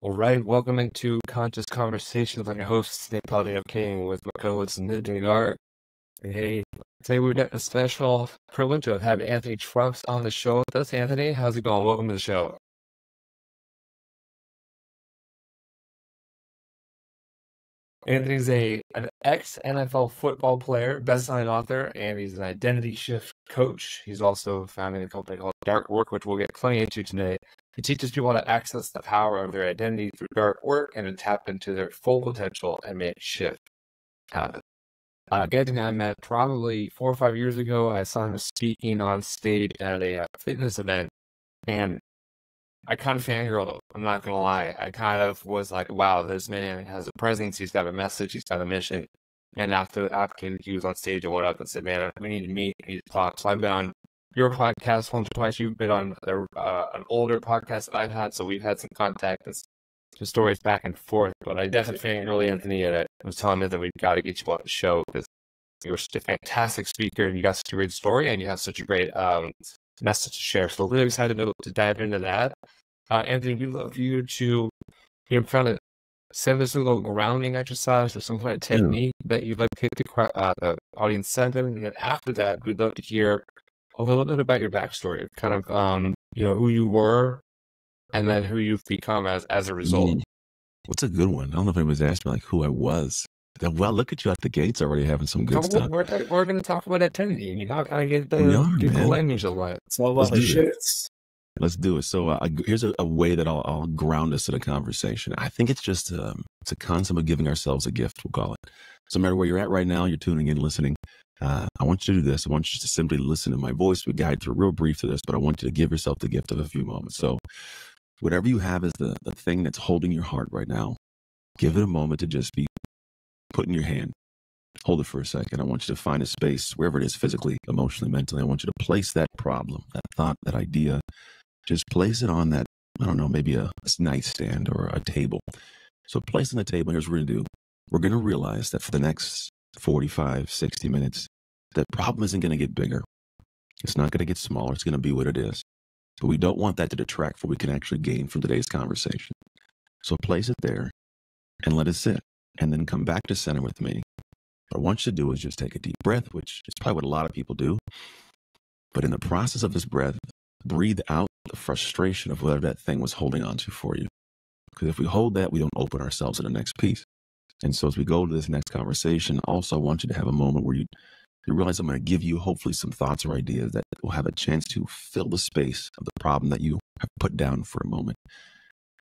All right, welcome into Conscious Conversations. I'm your host, Nick King, with my co-host, Nick. Hey, today we've got a special privilege of having Anthony Trucks on the show with us. Anthony, how's it going? Welcome to the show. Anthony's an ex-NFL football player, best-selling author, and he's an identity shift coach. He's also founding a company called Dark Work, which we'll get plenty into today. He teaches people how to access the power of their identity through dark work and to tap into their full potential and make shift happen. Anthony I met probably 4 or 5 years ago. I saw him speaking on stage at a fitness event, and I kind of fangirled. I'm not gonna lie. I kind of was like, "Wow, this man has a presence. He's got a message. He's got a mission." And after he was on stage and went up and said, "Man, we need to meet. We need to talk." So I've been on your podcast once or twice. You've been on an older podcast that I've had, so we've had some contact and some stories back and forth. But I definitely fangirled Anthony, and I was telling him that we've got to get you on the show because you're such a fantastic speaker, and you got such a great story, and you have such a great message to share. So really excited to dive into that. Anthony, we'd love you to kind of send us a little grounding exercise or some kind of technique that you'd like to take the audience send them. And then after that, we'd love to hear a little bit about your backstory, kind of who you were and then who you've become as a result. What's a good one? I don't know if anybody's asked me like who I was. Well, look at you at the gates already having some good stuff. We're going to talk about identity, and you know, kind of get the language of it. So Let's do it. So here's a way that I'll ground us in a conversation. I think it's just it's a concept of giving ourselves a gift, we'll call it. So no matter where you're at right now, you're tuning in, listening. I want you to do this. I want you to simply listen to my voice. We guide through real brief to this, but I want you to give yourself the gift of a few moments. So whatever you have is the thing that's holding your heart right now. Give it a moment to just be put in your hand. Hold it for a second. I want you to find a space, wherever it is, physically, emotionally, mentally. I want you to place that problem, that thought, that idea. Just place it on that, I don't know, maybe a nightstand or a table. So place on the table, here's what we're going to do. We're going to realize that for the next 45, 60 minutes, that problem isn't going to get bigger. It's not going to get smaller. It's going to be what it is. But we don't want that to detract from what we can actually gain from today's conversation. So place it there and let it sit. And then come back to center with me. What I want you to do is just take a deep breath, which is probably what a lot of people do. But in the process of this breath, breathe out the frustration of whatever that thing was holding on to for you. Because if we hold that, we don't open ourselves to the next piece. And so as we go to this next conversation, also I want you to have a moment where you realize I'm going to give you hopefully some thoughts or ideas that will have a chance to fill the space of the problem that you have put down for a moment.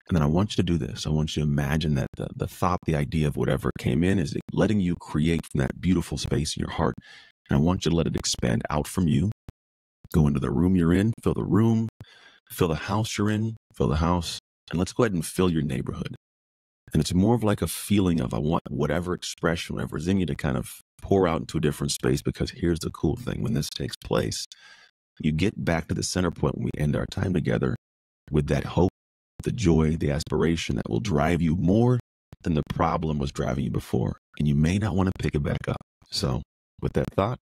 And then I want you to do this. I want you to imagine that the thought, the idea of whatever came in is letting you create from that beautiful space in your heart. And I want you to let it expand out from you. Go into the room you're in, fill the room, fill the house you're in, fill the house, and let's go ahead and fill your neighborhood. And it's more of like a feeling of I want whatever expression, whatever is in you to kind of pour out into a different space, because here's the cool thing. When this takes place, you get back to the center point when we end our time together with that hope, the joy, the aspiration that will drive you more than the problem was driving you before. And you may not want to pick it back up. So with that thought,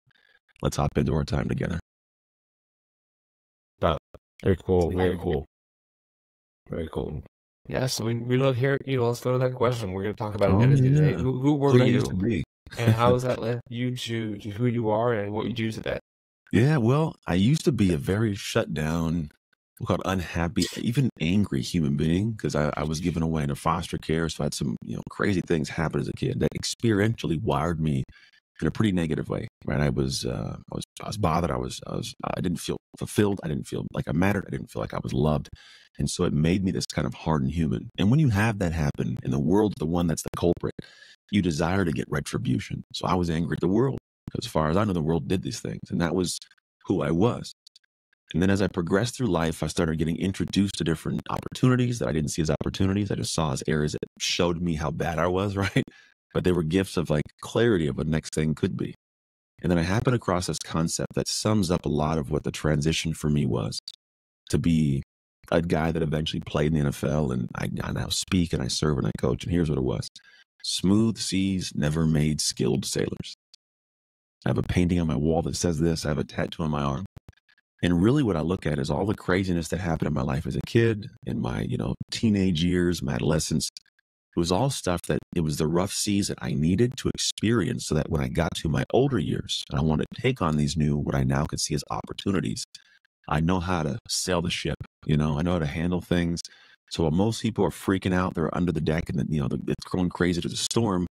let's hop into our time together. Very cool. Very cool. Very cool. Yeah, so we love hearing you. Let's go to that question. We're going to talk about identity today. Who were you? And how has that led you to who you are and what you do today? Yeah, well, I used to be a very shut down, we'll call it unhappy, even angry human being, because I was given away into foster care. So I had some crazy things happen as a kid that experientially wired me in a pretty negative way, right? I was bothered. I didn't feel fulfilled. I didn't feel like I mattered. I didn't feel like I was loved. And so it made me this kind of hardened human. And when you have that happen and the world's the one that's the culprit, you desire to get retribution. So I was angry at the world because as far as I know, the world did these things, and that was who I was. And then as I progressed through life, I started getting introduced to different opportunities that I didn't see as opportunities. I just saw as areas that showed me how bad I was, right? But they were gifts of like clarity of what the next thing could be. And then I happened across this concept that sums up a lot of what the transition for me was, to be a guy that eventually played in the NFL, and I now speak and I serve and I coach. And here's what it was. Smooth seas never made skilled sailors. I have a painting on my wall that says this. I have a tattoo on my arm. And really what I look at is all the craziness that happened in my life as a kid, in my, teenage years, my adolescence. It was all stuff that it was the rough seas that I needed to experience so that when I got to my older years and I wanted to take on these new, what I now could see as opportunities, I know how to sail the ship. I know how to handle things. So while most people are freaking out, they're under the deck and it's going crazy to the storm.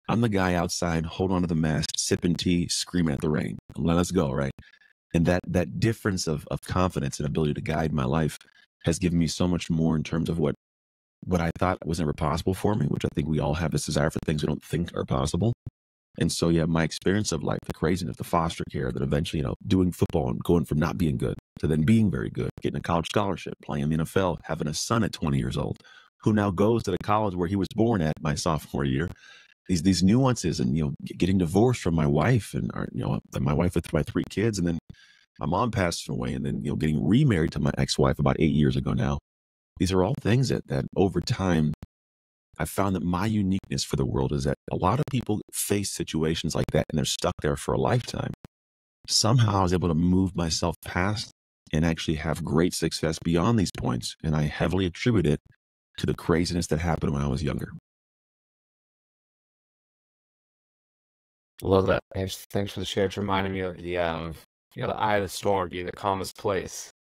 I'm the guy outside, hold onto the mast, sipping tea, screaming at the rain. Let's go, right? And that difference of confidence and ability to guide my life has given me so much more in terms of what I thought was never possible for me, which I think we all have this desire for things we don't think are possible. And so, yeah, my experience of life, the craziness, the foster care, that eventually, doing football and going from not being good to then being very good, getting a college scholarship, playing in the NFL, having a son at 20 years old, who now goes to the college where he was born at my sophomore year. These nuances and, getting divorced from my wife and, my wife with my 3 kids. And then my mom passed away and then, getting remarried to my ex-wife about 8 years ago now. These are all things that over time, I found that my uniqueness for the world is that a lot of people face situations like that and they're stuck there for a lifetime. Somehow I was able to move myself past and actually have great success beyond these points. And I heavily attribute it to the craziness that happened when I was younger. Love that. Thanks for the share. It's reminding me of the eye of the storm being the calmest place.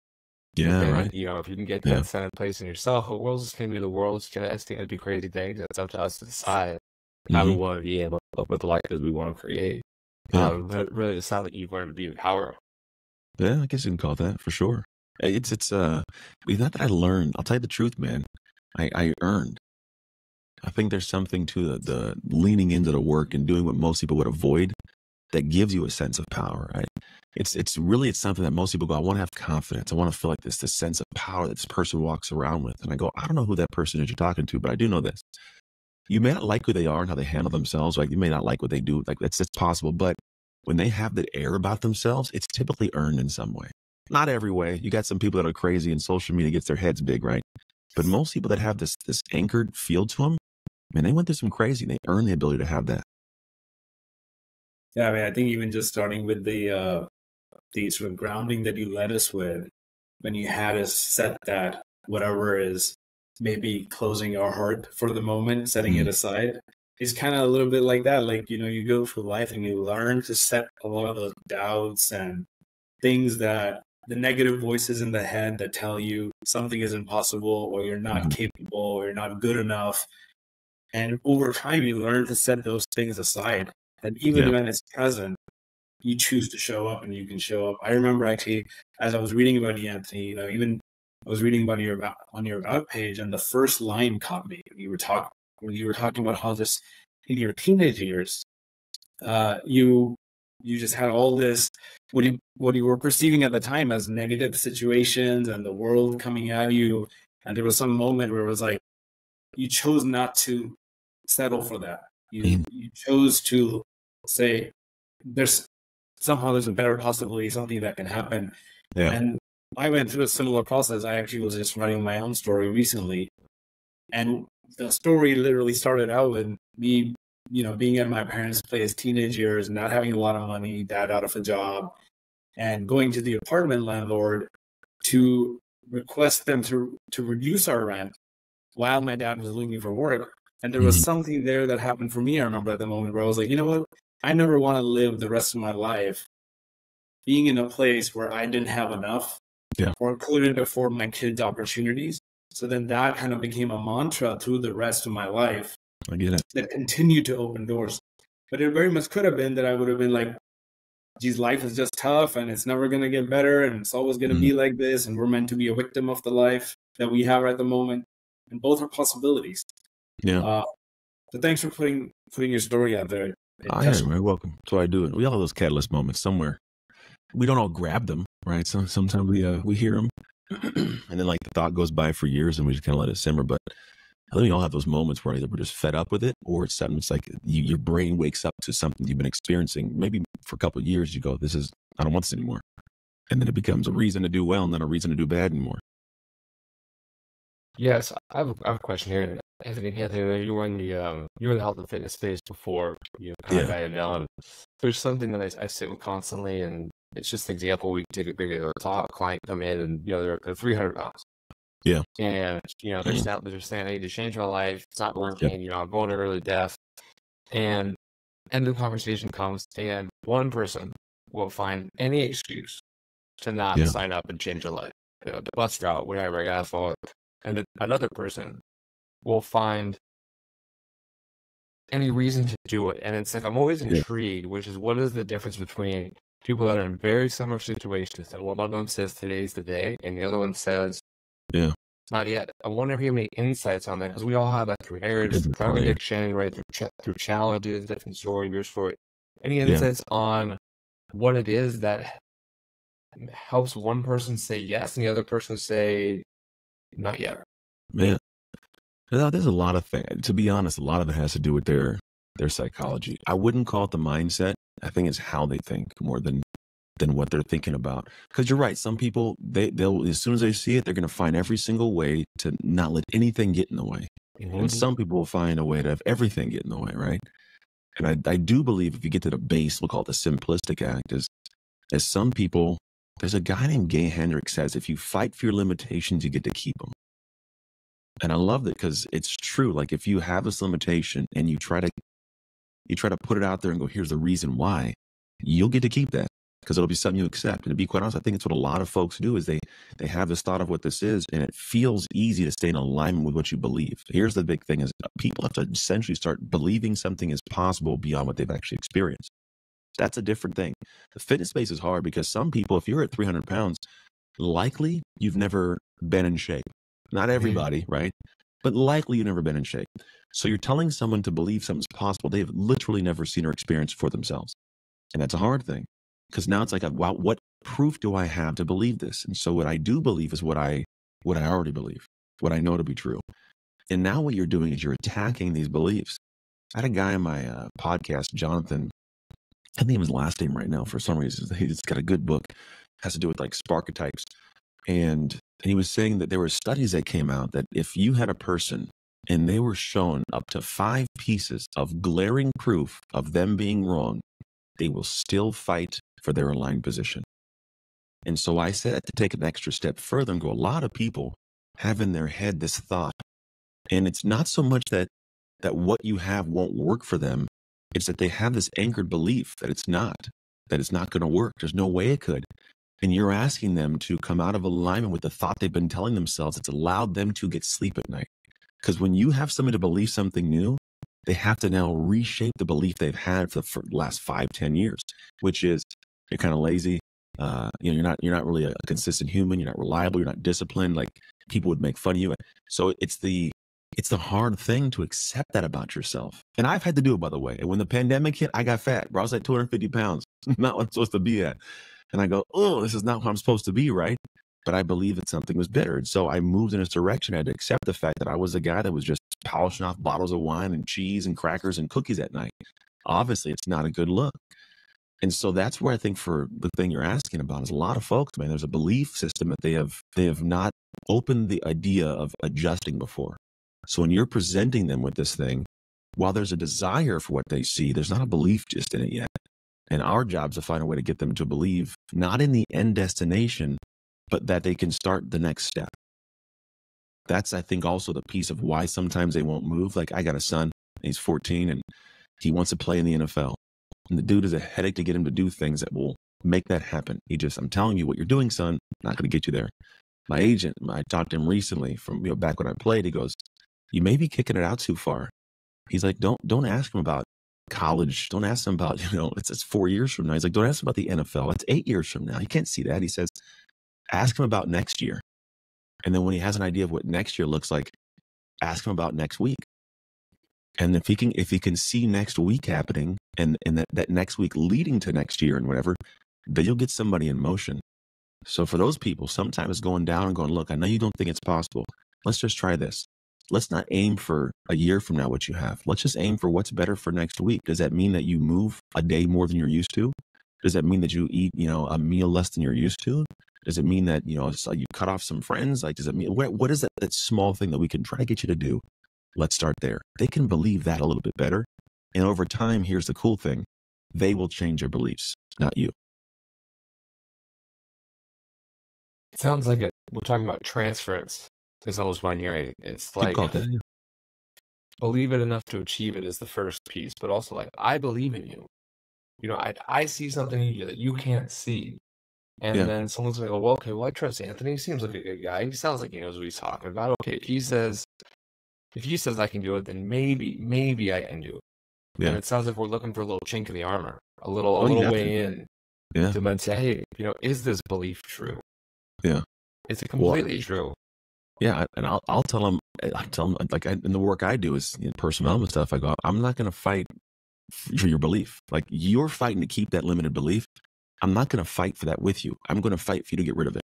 Yeah, And right. if you can get that centered place in yourself, the world's just gonna be the world's gonna it's gonna do crazy things. It's up to us to decide how we want to be able to live with the life that we want to create. But really, it's not that you want to be empowered. Yeah, I guess you can call it that for sure. It's not that I learned. I'll tell you the truth, man. I earned. I think there's something to the leaning into the work and doing what most people would avoid that gives you a sense of power, right? It's something that most people go, I want to have confidence. I want to feel like this sense of power that this person walks around with. And I go, I don't know who that person is you're talking to, but I do know this. You may not like who they are and how they handle themselves. Like you may not like what they do. Like it's possible. But when they have that air about themselves, it's typically earned in some way. Not every way. You got some people that are crazy and social media gets their heads big, right? But most people that have this anchored feel to them, man, they went through some crazy. They earn the ability to have that. Yeah, I mean, I think even just starting with the sort of grounding that you led us with, when you had us set that whatever is maybe closing our heart for the moment, setting it aside, is kind of a little bit like that. Like, you go through life and you learn to set a lot of those doubts and things that the negative voices in the head that tell you something is impossible or you're not capable or you're not good enough. And over time, you learn to set those things aside. And even when it's present, you choose to show up and you can show up. I remember actually, as I was reading about you, Anthony, even I was reading about on your about page, and the first line caught me. When you were talking about how this in your teenage years, you just had all this what you were perceiving at the time as negative situations and the world coming at you, and there was some moment where it was like you chose not to settle for that. You chose to say there's a better possibility, something that can happen. Yeah. And I went through a similar process. I actually was just writing my own story recently. And the story literally started out with me, being at my parents' place, teenage years, not having a lot of money, dad out of a job, and going to the apartment landlord to request them to reduce our rent while my dad was looking for work. And there was something there that happened for me, I remember at the moment, where I was like, you know what? I never want to live the rest of my life being in a place where I didn't have enough or couldn't afford my kids' opportunities. So then that kind of became a mantra through the rest of my life. I get it. That continued to open doors. But it very much could have been that I would have been like, geez, life is just tough and it's never going to get better and it's always going to be like this and we're meant to be a victim of the life that we have at the moment. And both are possibilities. Yeah. So thanks for putting your story out there. You're very welcome. That's what I do. We all have those catalyst moments somewhere. We don't all grab them, right? So sometimes we hear them, and then like the thought goes by for years, and we just kind of let it simmer. But I think we all have those moments where either we're just fed up with it, or it's something. It's like your brain wakes up to something you've been experiencing. Maybe for a couple of years, you go, I don't want this anymore," and then it becomes a reason to do well, and not a reason to do bad anymore. Yes, I have a question here. Anthony, you were in the health and fitness space before you kind of got it down. There's something that I sit with constantly, and it's just an example. We take a regular client come in and, they're 300 pounds. Yeah. And, they're saying, I need to change my life. It's not working. Yep. I'm going to early death. And end of the conversation comes, and one person will find any excuse to not Yeah. sign up and change their life. The bus route, whatever, I gotta follow it. And then another person will find any reason to do it. And it's like, I'm always intrigued, which is, what is the difference between people that are in very similar situations? And one of them says today's the day, and the other one says, Yeah. not yet. I wonder if you have any insights on that, because we all have that through marriage, through drug addiction, right? Through challenges, different story, your story. Any insights on what it is that helps one person say yes and the other person say not yet? Man, there's a lot of things. To be honest, a lot of it has to do with their psychology. I wouldn't call it the mindset. I think it's how they think more than what they're thinking about. Because you're right. Some people, they'll as soon as they see it, they're going to find every single way to not let anything get in the way. Mm-hmm. And some people will find a way to have everything get in the way, right? And I do believe if you get to the base, we'll call it the simplistic act, is as some people, there's a guy named Gay Hendricks says, if you fight for your limitations, you get to keep them. And I love that because it's true. Like if you have this limitation and you try to put it out there and go, here's the reason why, you'll get to keep that. Because it'll be something you accept. And to be quite honest, I think it's what a lot of folks do is they have this thought of what this is, and it feels easy to stay in alignment with what you believe. Here's the big thing is people have to essentially start believing something is possible beyond what they've actually experienced. That's a different thing. The fitness space is hard because some people, if you're at 300 pounds, likely you've never been in shape. Not everybody, right? But likely you've never been in shape. So you're telling someone to believe something's possible they've literally never seen or experienced for themselves. And that's a hard thing. Because now it's like, wow, what proof do I have to believe this? And so what I do believe is what I already believe, what I know to be true. And now what you're doing is you're attacking these beliefs. I had a guy on my podcast, Jonathan, I think his last name right now for some reason. He's got a good book, has to do with like sparketypes. And he was saying that there were studies that came out that if you had a person and they were shown up to 5 pieces of glaring proof of them being wrong, they will still fight for their aligned position. And so I said to take an extra step further and go, a lot of people have in their head this thought. And it's not so much that what you have won't work for them. It's that they have this anchored belief that it's not going to work. There's no way it could. And you're asking them to come out of alignment with the thought they've been telling themselves. It's allowed them to get sleep at night. Because when you have somebody to believe something new, they have to now reshape the belief they've had for the last 5-10 years, which is you're kind of lazy. You're not really a consistent human. You're not reliable. You're not disciplined. Like people would make fun of you. So it's the hard thing to accept that about yourself. And I've had to do it, by the way. And when the pandemic hit, I got fat. Bro, I was like 250 pounds, not what I'm supposed to be at. And I go, oh, this is not what I'm supposed to be, right? But I believe that something was better. And so I moved in this direction. I had to accept the fact that I was a guy that was just polishing off bottles of wine and cheese and crackers and cookies at night. Obviously, it's not a good look. And so that's where I think for the thing you're asking about is a lot of folks, man, there's a belief system that they have not opened the idea of adjusting before. So when you're presenting them with this thing, while there's a desire for what they see, there's not a belief just in it yet. And our job is to find a way to get them to believe, not in the end destination, but that they can start the next step. That's, I think, also the piece of why sometimes they won't move. Like I got a son, he's 14, and he wants to play in the NFL. And the dude is a headache to get him to do things that will make that happen. I'm telling you what you're doing, son, not going to get you there. My agent, I talked to him recently from back when I played. He goes, you may be kicking it out too far. He's like, don't ask him about college. Don't ask him about, it's 4 years from now. He's like, don't ask him about the NFL. It's 8 years from now. You can't see that. He says, ask him about next year. And then when he has an idea of what next year looks like, ask him about next week. And if he can see next week happening and that next week leading to next year and whatever, then you'll get somebody in motion. So for those people, sometimes going down and going, look, I know you don't think it's possible. Let's just try this. Let's not aim for a year from now what you have. Let's just aim for what's better for next week. Does that mean that you move a day more than you're used to? Does that mean that you eat, a meal less than you're used to? Does it mean that, so you cut off some friends? Like, does it mean, what is that small thing that we can try to get you to do? Let's start there. They can believe that a little bit better. And over time, here's the cool thing. They will change their beliefs, not you. It sounds like we're talking about transference. Is almost one year. It's You like call it that. Yeah. believe it enough to achieve it is the first piece, but also like I believe in you. I see something in you that you can't see. And Yeah. then someone's like, well, okay, well, I trust Anthony. He seems like a good guy. He sounds like he knows what he's talking about. Okay, if he says I can do it, then maybe I can do it. And Yeah. it sounds like we're looking for a little chink in the armor, a Oh, little you have way to. in Yeah. to then say, hey, is this belief true? Yeah. Is it Well, completely true? yeah, and I'll tell them. I tell them like in the work I do is personal development stuff. I go, I'm not going to fight for your belief. Like you're fighting to keep that limited belief. I'm not going to fight for that with you. I'm going to fight for you to get rid of it.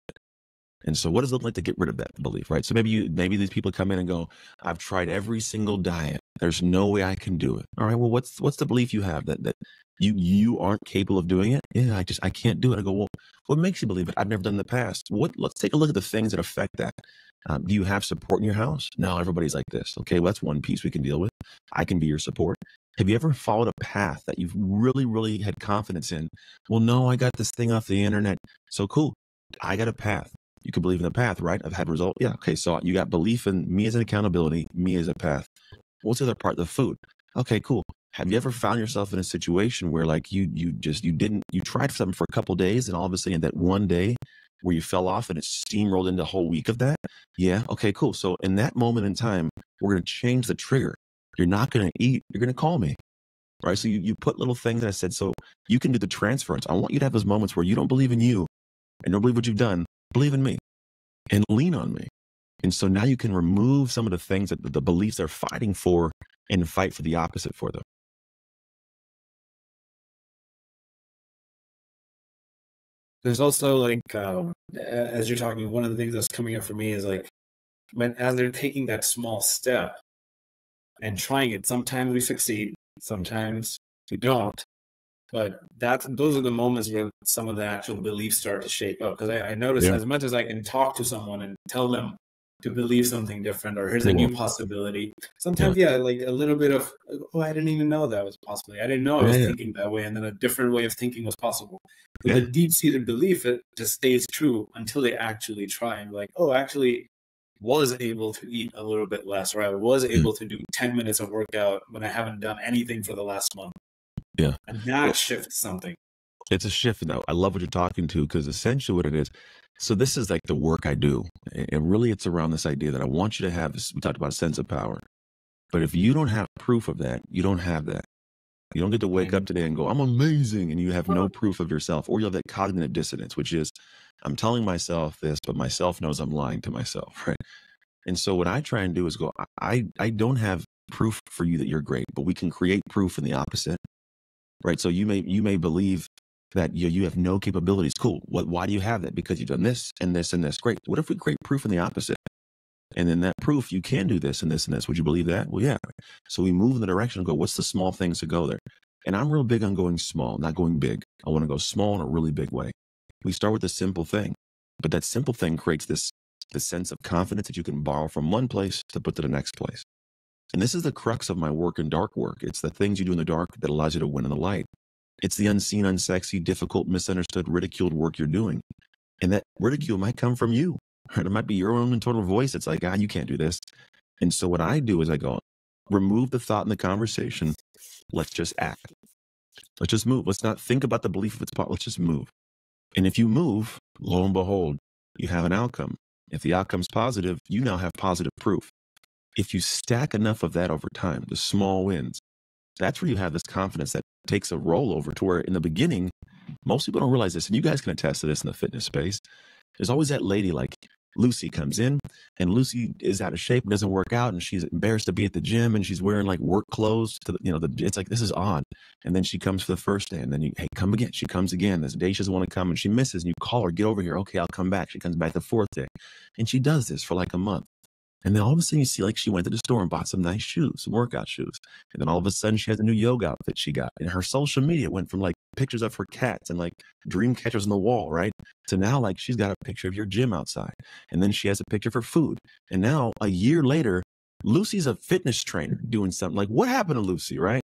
And so what does it look like to get rid of that belief, right? So maybe these people come in and go, I've tried every single diet. There's no way I can do it. All right, well, what's the belief you have that you aren't capable of doing it? Yeah, I can't do it. I go, well, what makes you believe it? I've never done it in the past. Let's take a look at the things that affect that. Do you have support in your house? No, everybody's like this. Okay, well, that's one piece we can deal with. I can be your support. Have you ever followed a path that you've really, really had confidence in? Well, no, I got this thing off the internet. So cool. I got a path. You can believe in the path, right? I've had result. Yeah. Okay. So you got belief in me as an accountability, me as a path. What's the other part? The food. Okay, cool. Have you ever found yourself in a situation where like you tried something for a couple of days and all of a sudden that one day where you fell off and it steamrolled into a whole week of that? Yeah. Okay, cool. So in that moment in time, we're going to change the trigger. You're not going to eat. You're going to call me. Right. So you put little things that I said, so you can do the transference. I want you to have those moments where you don't believe in you and don't believe what you've done. Believe in me and lean on me. And so now you can remove some of the things that the beliefs they're fighting for and fight for the opposite for them. There's also like, as you're talking, one of the things that's coming up for me is like, as they're taking that small step and trying it, sometimes we succeed, sometimes we don't. But those are the moments where some of the actual beliefs start to shape up. Because I notice as much as I can talk to someone and tell them to believe something different, or here's a new possibility, sometimes, like a little bit of, oh, I didn't even know that was possible. I didn't know I was thinking that way, and then a different way of thinking was possible. But the deep-seated belief, it just stays true until they actually try and like, oh, actually was able to eat a little bit less, or I was able to do 10 minutes of workout when I haven't done anything for the last month. Yeah. And that shifts something. It's a shift. Now, I love what you're talking to because essentially what it is, so this is like the work I do. And really it's around this idea that I want you to have, we talked about a sense of power. But if you don't have proof of that, you don't have that. You don't get to wake up today and go, I'm amazing. And you have no proof of yourself. Or you have that cognitive dissonance, which is, I'm telling myself this, but myself knows I'm lying to myself, right? And so what I try and do is go, I don't have proof for you that you're great, but we can create proof in the opposite. Right. So you may believe that you have no capabilities. Cool. Why do you have that? Because you've done this and this and this. Great. What if we create proof in the opposite? And then that proof, you can do this and this and this. Would you believe that? Well, yeah. So we move in the direction and go, what's the small things to go there? And I'm real big on going small, not going big. I want to go small in a really big way. We start with a simple thing, but that simple thing creates this sense of confidence that you can borrow from one place to put to the next place. And this is the crux of my work in dark work. It's the things you do in the dark that allows you to win in the light. It's the unseen, unsexy, difficult, misunderstood, ridiculed work you're doing. And that ridicule might come from you. Right? It might be your own internal voice. It's like, you can't do this. And so what I do is I go, remove the thought in the conversation. Let's just act. Let's just move. Let's not think about the belief of its part. Let's just move. And if you move, lo and behold, you have an outcome. If the outcome's positive, you now have positive proof. If you stack enough of that over time, the small wins, that's where you have this confidence that takes a rollover to where in the beginning, most people don't realize this, and you guys can attest to this in the fitness space. There's always that lady like Lucy comes in and Lucy is out of shape, doesn't work out, and she's embarrassed to be at the gym and she's wearing like work clothes to it's like, this is odd. And then she comes for the first day and then hey, come again. She comes again. This day she doesn't want to come and she misses and you call her, get over here. Okay, I'll come back. She comes back the fourth day and she does this for like a month. And then all of a sudden you see like she went to the store and bought some nice shoes, some workout shoes. And then all of a sudden she has a new yoga outfit she got. And her social media went from like pictures of her cats and like dream catchers on the wall, right? To now like she's got a picture of your gym outside. And then she has a picture for food. And now a year later, Lucy's a fitness trainer doing something. Like what happened to Lucy, right?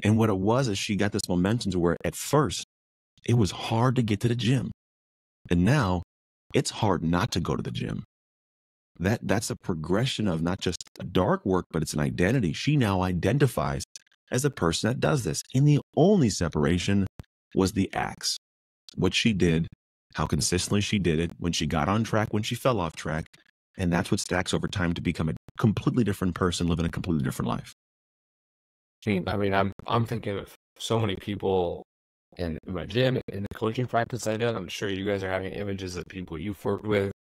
And what it was is she got this momentum to where at first it was hard to get to the gym. And now it's hard not to go to the gym. That's a progression of not just a dark work, but it's an identity. She now identifies as a person that does this. And the only separation was the acts, what she did, how consistently she did it, when she got on track, when she fell off track. And that's what stacks over time to become a completely different person, living a completely different life. I mean, I'm thinking of so many people in my gym, in the coaching practice I did. I'm sure you guys are having images of people you've worked with.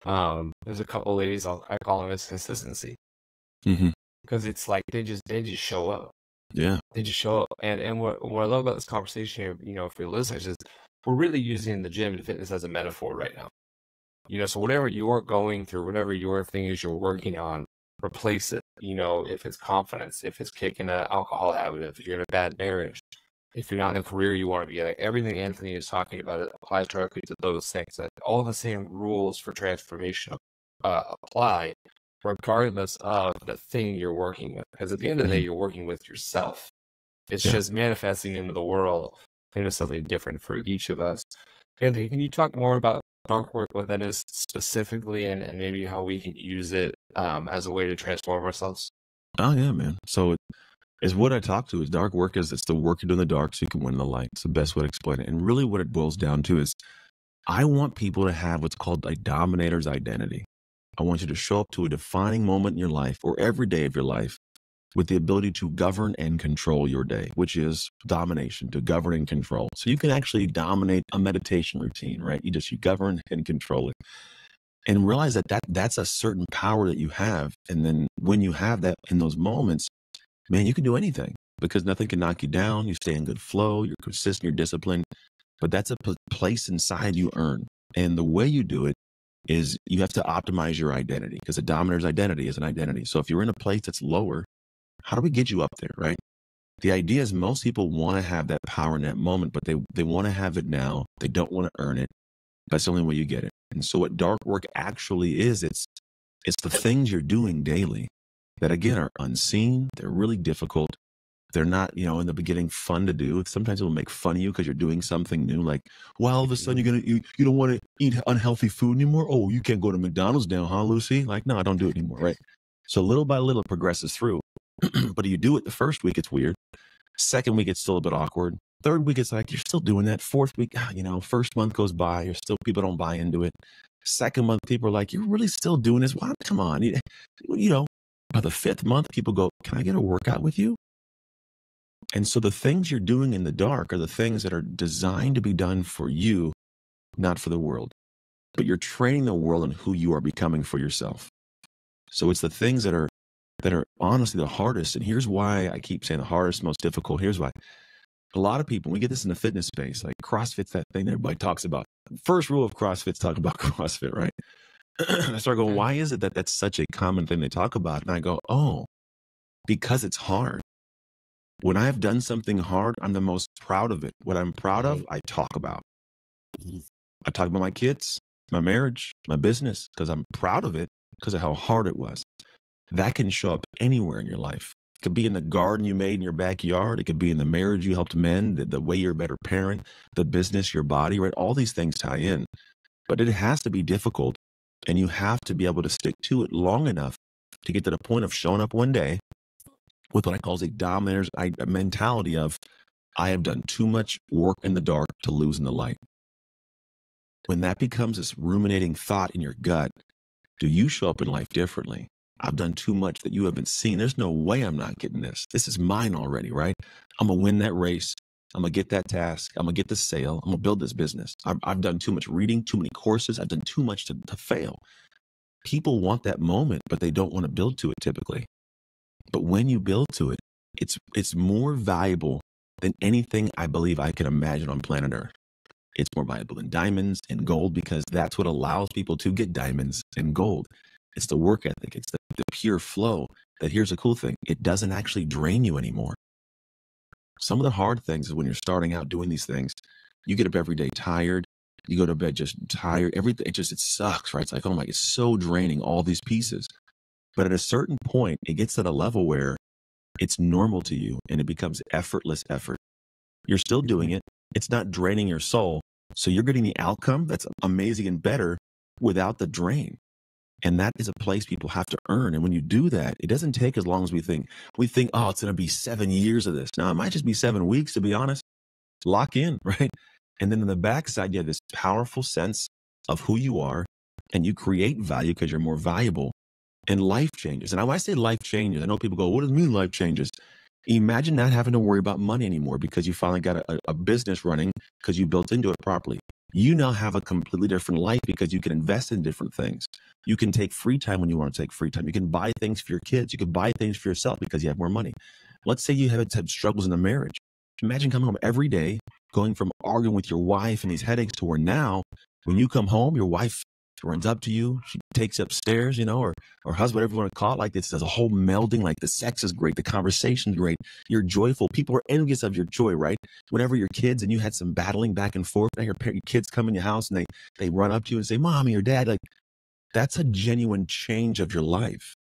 There's a couple of ladies I call them as consistency, because it's like they just show up. Yeah, they just show up. And what I love about this conversation here, for your listeners, is we're really using the gym and fitness as a metaphor right now. So whatever you're going through, whatever your thing is you're working on, replace it. If it's confidence, if it's kicking an alcohol habit, if you're in a bad marriage, if you're not in a career you want to be in, everything Anthony is talking about, it applies directly to those things. That all the same rules for transformation apply, regardless of the thing you're working with. Because at the end of the day, you're working with yourself. It's just manifesting into the world into something different for each of us. Anthony, can you talk more about dark work, what that is specifically, and maybe how we can use it as a way to transform ourselves? Oh yeah, man. So it's what I talk to is dark work it's the work you do in the dark so you can win in the light. It's the best way to explain it. And really what it boils down to is I want people to have what's called a dominator's identity. I want you to show up to a defining moment in your life or every day of your life with the ability to govern and control your day, which is domination, to govern and control. So you can actually dominate a meditation routine, right? You govern and control it. And realize that's a certain power that you have. And then when you have that in those moments, man, you can do anything because nothing can knock you down. You stay in good flow, you're consistent, you're disciplined, but that's a place inside you earn. And the way you do it is you have to optimize your identity because a dominator's identity is an identity. So if you're in a place that's lower, how do we get you up there, right? The idea is most people want to have that power in that moment, but they want to have it now. They don't want to earn it. That's the only way you get it. And so what dark work actually is, it's the things you're doing daily that, again, are unseen. They're really difficult. They're not, in the beginning fun to do. Sometimes it will make fun of you because you're doing something new. Like, well, all of a sudden you don't want to eat unhealthy food anymore. Oh, you can't go to McDonald's now, huh, Lucy? Like, no, I don't do it anymore, right? So little by little it progresses through. But you do it the first week, it's weird. Second week, it's still a bit awkward. Third week, it's like, you're still doing that. Fourth week, first month goes by, people don't buy into it. Second month, people are like, you're really still doing this? Well, come on. By the fifth month, people go, can I get a workout with you? And so the things you're doing in the dark are the things that are designed to be done for you, not for the world. But you're training the world on who you are becoming for yourself. So it's the things that are honestly the hardest. And here's why I keep saying the hardest, most difficult. Here's why. A lot of people, we get this in the fitness space, like CrossFit's that thing that everybody talks about. First rule of CrossFit's talk about CrossFit, right? I start going, why is it that that's such a common thing they talk about? And I go, oh, because it's hard. When I've done something hard, I'm the most proud of it. What I'm proud of, I talk about. I talk about my kids, my marriage, my business, because I'm proud of it because of how hard it was. That can show up anywhere in your life. It could be in the garden you made in your backyard. It could be in the marriage you helped mend, the way you're a better parent, the business, your body, right? All these things tie in. But it has to be difficult, and you have to be able to stick to it long enough to get to the point of showing up one day with what I call a dominator's mentality of, I have done too much work in the dark to lose in the light. When that becomes this ruminating thought in your gut, do you show up in life differently? I've done too much that you haven't seen. There's no way I'm not getting this. This is mine already, right? I'm going to win that race. I'm going to get that task. I'm going to get the sale. I'm going to build this business. I've done too much reading, too many courses. I've done too much to fail. People want that moment, but they don't want to build to it typically. But when you build to it, it's more valuable than anything I believe I can imagine on planet Earth. It's more valuable than diamonds and gold because that's what allows people to get diamonds and gold. It's the work ethic. It's the pure flow that, here's a cool thing, it doesn't actually drain you anymore. Some of the hard things is when you're starting out doing these things, you get up every day tired. You go to bed just tired. Everything, it sucks, right? It's like, oh my, it's so draining, all these pieces. But at a certain point, it gets at a level where it's normal to you and it becomes effortless effort. You're still doing it. It's not draining your soul. So you're getting the outcome that's amazing and better without the drain. And that is a place people have to earn. And when you do that, it doesn't take as long as we think. We think, oh, it's going to be 7 years of this. No, it might just be 7 weeks, to be honest. Lock in, right? And then on the backside, you have this powerful sense of who you are, and you create value because you're more valuable, and life changes. And when I say life changes, I know people go, what does it mean life changes? Imagine not having to worry about money anymore because you finally got a business running because you built into it properly. You now have a completely different life because you can invest in different things. You can take free time when you want to take free time. You can buy things for your kids. You can buy things for yourself because you have more money. Let's say you have struggles in a marriage. Imagine coming home every day, going from arguing with your wife and these headaches to where now, when you come home, your wife runs up to you, she takes you upstairs, or husband, whatever you want to call it, like this. There's a whole melding, like the sex is great, the conversation's great, you're joyful. People are envious of your joy, right? Whenever your kids and you had some battling back and forth, now your kids come in your house and they run up to you and say, Mommy or Dad, like that's a genuine change of your life.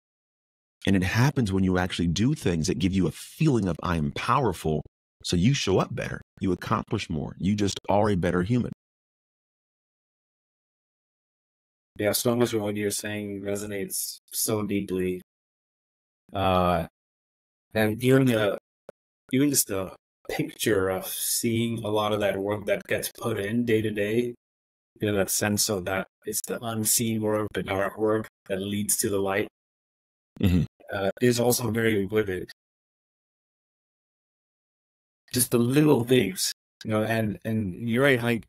And it happens when you actually do things that give you a feeling of I am powerful. So you show up better, you accomplish more, you just are a better human. Yeah, so much of what you're saying resonates so deeply. And even just the picture of seeing a lot of that work that gets put in day to day, that sense of that it's the unseen work, the dark work that leads to the light, is also very vivid. Just the little things, and you're right, like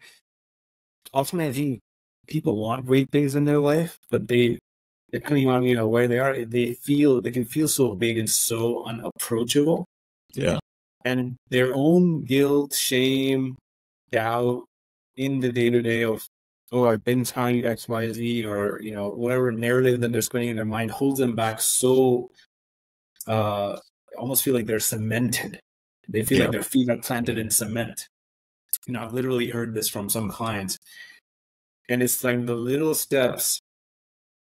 often I think people want great things in their life, but depending on where they are, they can feel so big and so unapproachable. Yeah. And their own guilt, shame, doubt in the day-to-day of, I've been trying X, Y, Z, or whatever narrative that they're spinning in their mind holds them back so almost feel like they're cemented. They feel like their feet are planted in cement. I've literally heard this from some clients. And it's like the little steps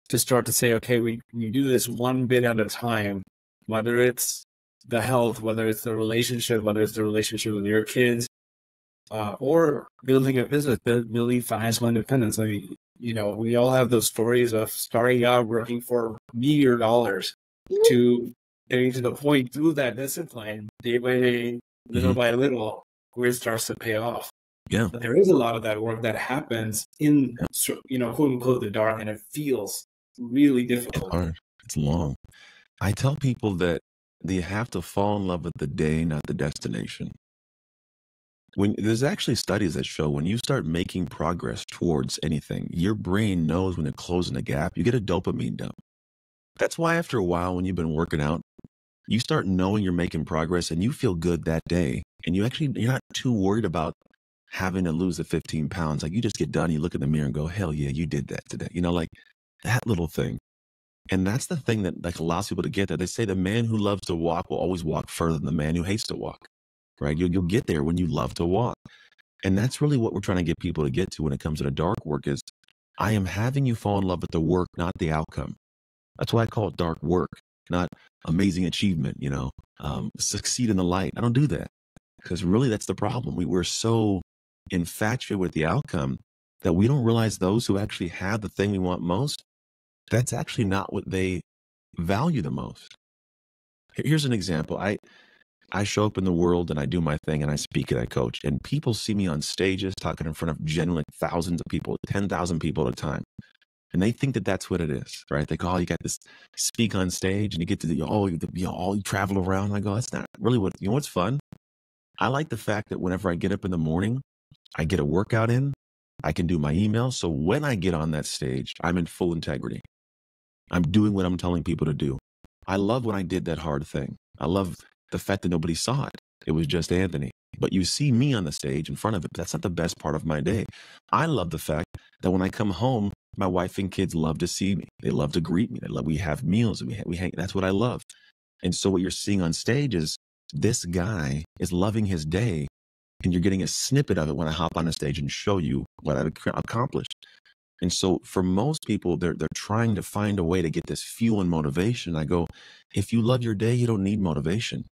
to start to say, okay, we do this one bit at a time, whether it's the health, whether it's the relationship, whether it's the relationship with your kids, or building a business, building financial independence. I mean, we all have those stories of starting out working for meager dollars to getting to the point through that discipline, day by day, little by little, where it starts to pay off. Yeah. But there is a lot of that work that happens in, quote unquote, the dark, and it feels really difficult. It's hard. It's long. I tell people that they have to fall in love with the day, not the destination. There's actually studies that show when you start making progress towards anything, your brain knows when it's closing a gap. You get a dopamine dump. That's why after a while, when you've been working out, you start knowing you're making progress and you feel good that day. And you're not too worried about having to lose the 15 pounds. Like you just get done, you look in the mirror and go, hell yeah, you did that today. Like that little thing. And that's the thing that like allows people to get there. They say the man who loves to walk will always walk further than the man who hates to walk, right? You'll get there when you love to walk. And that's really what we're trying to get people to get to when it comes to the dark work is I am having you fall in love with the work, not the outcome. That's why I call it dark work, not amazing achievement, succeed in the light. I don't do that because really that's the problem. We're so infatuated with the outcome that we don't realize those who actually have the thing we want most, that's actually not what they value the most. Here's an example. I show up in the world and I do my thing and I speak and I coach and people see me on stages talking in front of genuinely thousands of people, 10,000 people at a time. And they think that that's what it is, right? They go, you got this speak on stage and you get to you travel around. And I go, that's not really what's fun. I like the fact that whenever I get up in the morning, I get a workout in, I can do my email. So when I get on that stage, I'm in full integrity. I'm doing what I'm telling people to do. I love when I did that hard thing. I love the fact that nobody saw it. It was just Anthony. But you see me on the stage in front of it. That's not the best part of my day. I love the fact that when I come home, my wife and kids love to see me. They love to greet me. We have meals. We hang. That's what I love. And so what you're seeing on stage is this guy is loving his day. And you're getting a snippet of it when I hop on the stage and show you what I've accomplished. And so for most people, they're trying to find a way to get this fuel and motivation. I go, if you love your day, you don't need motivation.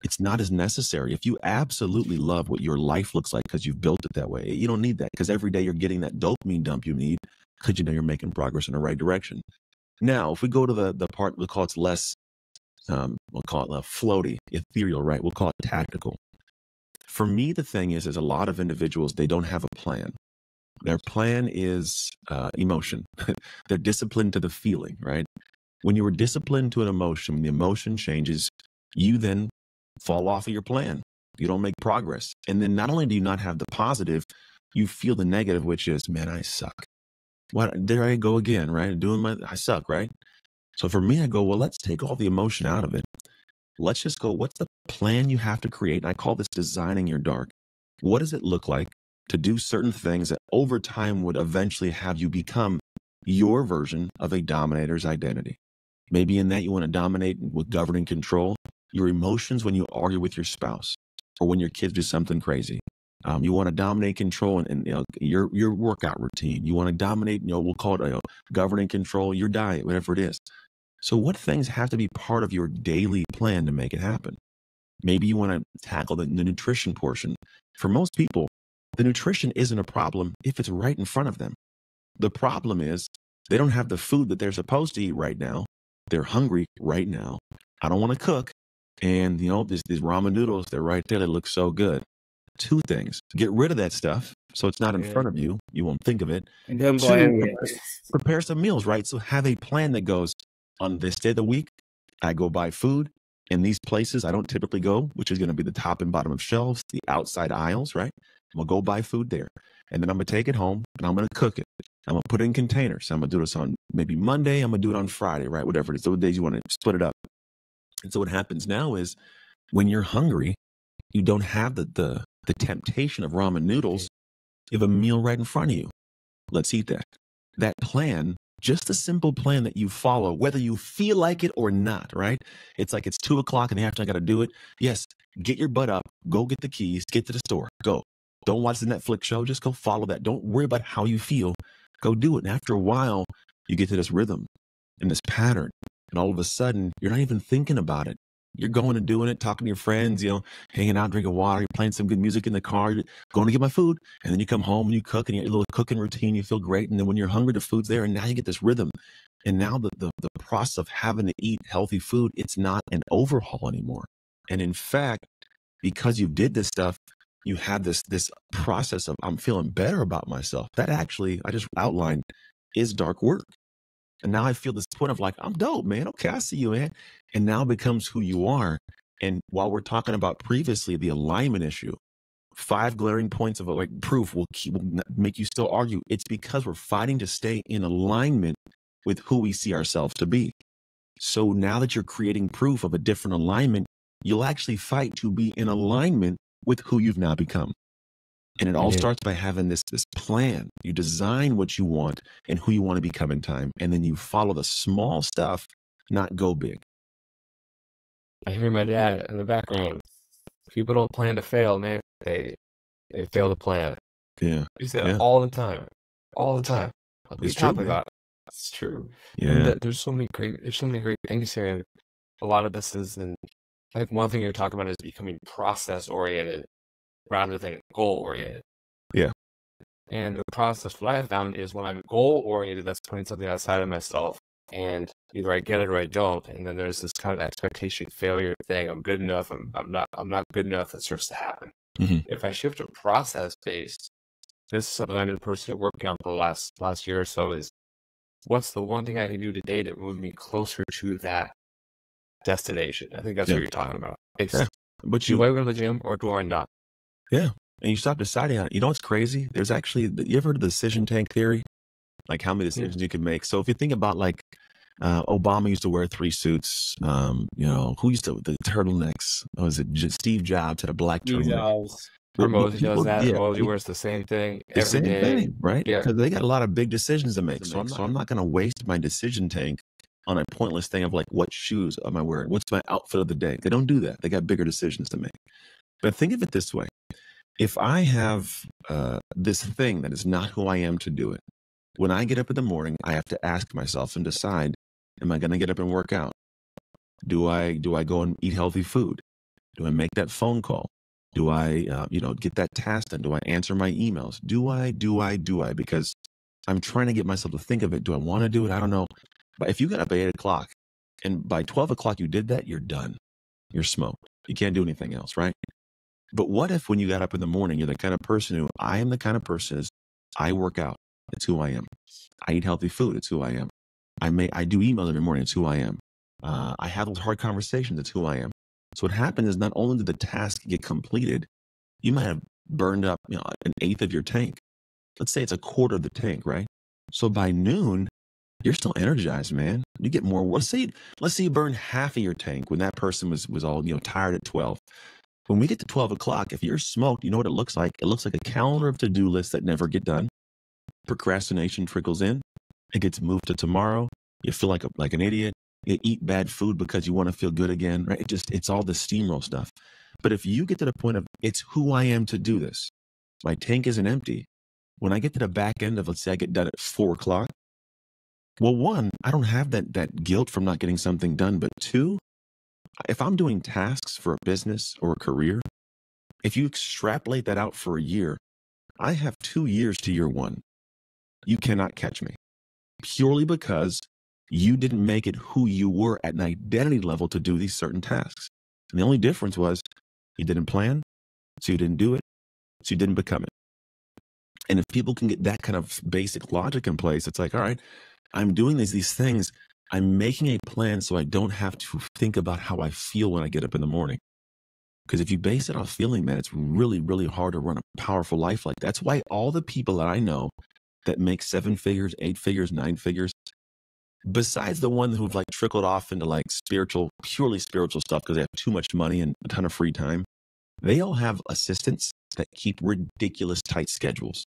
It's not as necessary. If you absolutely love what your life looks like because you've built it that way, you don't need that because every day you're getting that dopamine dump you need because you know you're making progress in the right direction. Now, if we go to the part we'll call it less, we'll call it floaty, ethereal, right? We'll call it tactical. For me, the thing is a lot of individuals, they don't have a plan. Their plan is emotion. They're disciplined to the feeling, right? When you were disciplined to an emotion, when the emotion changes, you then fall off of your plan. You don't make progress. And then not only do you not have the positive, you feel the negative, which is, man, I suck. What? There I go again, right? I suck, right? So for me, I go, well, let's take all the emotion out of it. Let's just go, what's the plan you have to create? And I call this designing your dark. What does it look like to do certain things that over time would eventually have you become your version of a dominator's identity? Maybe in that you want to dominate with governing control your emotions when you argue with your spouse or when your kids do something crazy. You want to dominate control and you know, your workout routine. You want to dominate, you know, we'll call it governing control your diet, whatever it is. So what things have to be part of your daily plan to make it happen? Maybe you want to tackle the nutrition portion. For most people, the nutrition isn't a problem if it's right in front of them. The problem is they don't have the food that they're supposed to eat right now. They're hungry right now. I don't want to cook. And, you know, these ramen noodles, they're right there. They look so good. Two things. Get rid of that stuff so it's not in front of you. You won't think of it. And don't go Two, anywhere. prepare some meals, right? So have a plan that goes, on this day of the week, I go buy food in these places I don't typically go, which is going to be the top and bottom of shelves, the outside aisles, right? I'm going to go buy food there. And then I'm going to take it home and I'm going to cook it. I'm going to put it in containers. I'm going to do this on maybe Monday. I'm going to do it on Friday, right? Whatever it is. Those days you want to split it up. And so what happens now is when you're hungry, you don't have the temptation of ramen noodles. You have a meal right in front of you. Let's eat that. That plan, just a simple plan that you follow, whether you feel like it or not, right? It's like it's 2 o'clock in the afternoon, I got to do it. Yes, get your butt up, go get the keys, get to the store, go. Don't watch the Netflix show, just go follow that. Don't worry about how you feel. Go do it. And after a while, you get to this rhythm and this pattern. And all of a sudden, you're not even thinking about it. You're going and doing it, talking to your friends, you know, hanging out, drinking water, you're playing some good music in the car, you're going to get my food. And then you come home and you cook and you get your little cooking routine, you feel great. And then when you're hungry, the food's there. And now you get this rhythm. And now the process of having to eat healthy food, it's not an overhaul anymore. And in fact, because you did this stuff, you have this process of I'm feeling better about myself. That actually, I just outlined, is dark work. And now I feel this point of like, I'm dope, man. Okay, I see you, man. And now becomes who you are. And while we're talking about previously the alignment issue, 5 glaring points of like proof will make you still argue. It's because we're fighting to stay in alignment with who we see ourselves to be. So now that you're creating proof of a different alignment, you'll actually fight to be in alignment with who you've now become. And it all starts by having this plan. You design what you want and who you want to become in time. And then you follow the small stuff, not go big. I hear my dad in the background. People don't plan to fail, man. They fail to plan. Yeah. He said it all the time. All the time. It's true, man. About it. It's true. Yeah. And there's so many great things here. And a lot of this is, and like one thing you're talking about is becoming process oriented rather than goal oriented. Yeah. And the process, what I have found is when I'm goal oriented, that's putting something outside of myself. And either I get it or I don't. And then there's this kind of expectation failure thing. I'm good enough. I'm not good enough. That starts to happen. Mm-hmm. If I shift to process based, this is something I've been personally working on for the last year or so, is what's the one thing I can do today to move me closer to that destination? I think that's what you're talking about. But do I go to the gym or do I not? Yeah. And you stop deciding on it. You know what's crazy? There's actually, you ever heard of the decision tank theory? Like how many decisions you can make. So if you think about like Obama used to wear 3 suits, you know, who used to, the turtlenecks, was it Steve Jobs had a black turtleneck. Mosey does that. Mosey wears the same thing every day. Thing, right? Yeah. Because they got a lot of big decisions to make. So I'm not going to waste my decision tank on a pointless thing of like, what shoes am I wearing? What's my outfit of the day? They don't do that. They got bigger decisions to make. But think of it this way. If I have this thing that is not who I am to do it, when I get up in the morning, I have to ask myself and decide, am I going to get up and work out? Do I go and eat healthy food? Do I make that phone call? Do I, get that task done? Do I answer my emails? Do I? Because I'm trying to get myself to think of it. Do I want to do it? I don't know. But if you got up at 8 o'clock and by 12 o'clock you did that, you're done. You're smoked. You can't do anything else, right? But what if when you got up in the morning, you're the kind of person who, I am the kind of person is, I work out. It's who I am. I eat healthy food. It's who I am. I do emails every morning. It's who I am. I have those hard conversations. It's who I am. So what happened is not only did the task get completed, you might have burned up, an eighth of your tank. Let's say it's a quarter of the tank, right? So by noon, you're still energized, man. You get more. Let's say you burn half of your tank when that person was all, tired at 12. When we get to 12 o'clock, if you're smoked, you know what it looks like? It looks like a calendar of to-do lists that never get done. Procrastination trickles in. It gets moved to tomorrow. You feel like an idiot. You eat bad food because you want to feel good again, right? It's all the steamroll stuff. But if you get to the point of, it's who I am to do this, my tank isn't empty. When I get to the back end of, let's say I get done at 4 o'clock, well, one, I don't have that guilt from not getting something done. But two, if I'm doing tasks for a business or a career, if you extrapolate that out for a year, I have 2 years to year one. You cannot catch me purely because you didn't make it who you were at an identity level to do these certain tasks. And the only difference was you didn't plan, so you didn't do it, so you didn't become it. And if people can get that kind of basic logic in place, it's like, all right, I'm doing these things. I'm making a plan so I don't have to think about how I feel when I get up in the morning. Because if you base it on feeling, man, it's really, really hard to run a powerful life like that. That's why all the people that I know that make 7 figures, 8 figures, 9 figures, besides the one who've trickled off into purely spiritual stuff because they have too much money and a ton of free time, they all have assistants that keep ridiculous tight schedules.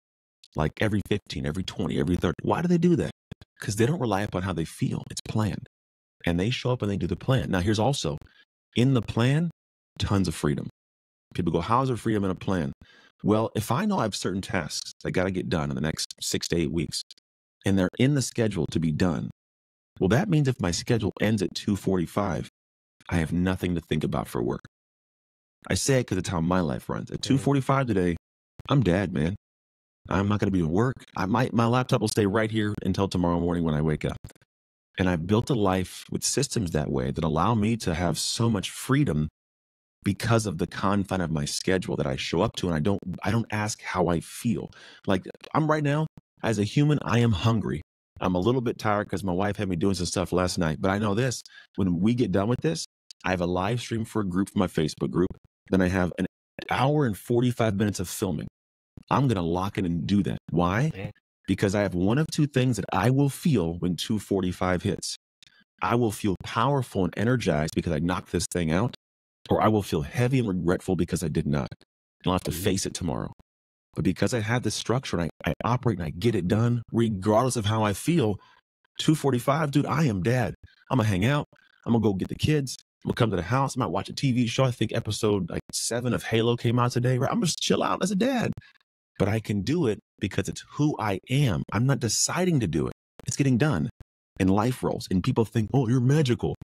Like every 15, every 20, every 30. Why do they do that? Because they don't rely upon how they feel. It's planned. And they show up and they do the plan. Now, here's also, in the plan, tons of freedom. People go, how's there freedom in a plan? Well, if I know I have certain tasks that got to get done in the next 6 to 8 weeks, and they're in the schedule to be done, well, that means if my schedule ends at 2:45, I have nothing to think about for work. I say it because it's how my life runs. At 2:45 today, I'm dead, man. I'm not going to be at work. My laptop will stay right here until tomorrow morning when I wake up. And I've built a life with systems that way that allow me to have so much freedom because of the confine of my schedule that I show up to. And I don't ask how I feel. Like I'm right now, as a human, I am hungry. I'm a little bit tired because my wife had me doing some stuff last night. But I know this, when we get done with this, I have a live stream for a group, for my Facebook group. Then I have an hour and 45 minutes of filming. I'm going to lock in and do that. Why? Because I have one of two things that I will feel when 2:45 hits. I will feel powerful and energized because I knocked this thing out, or I will feel heavy and regretful because I did not. And I'll have to face it tomorrow. But because I have this structure and I operate and I get it done, regardless of how I feel, 2:45, dude, I am dead. I'm going to hang out. I'm going to go get the kids. I'm going to come to the house. I might watch a TV show. I think episode 7 of Halo came out today. Right? I'm just chill out as a dad. But I can do it because it's who I am. I'm not deciding to do it. It's getting done. And life rolls. And people think, oh, you're magical.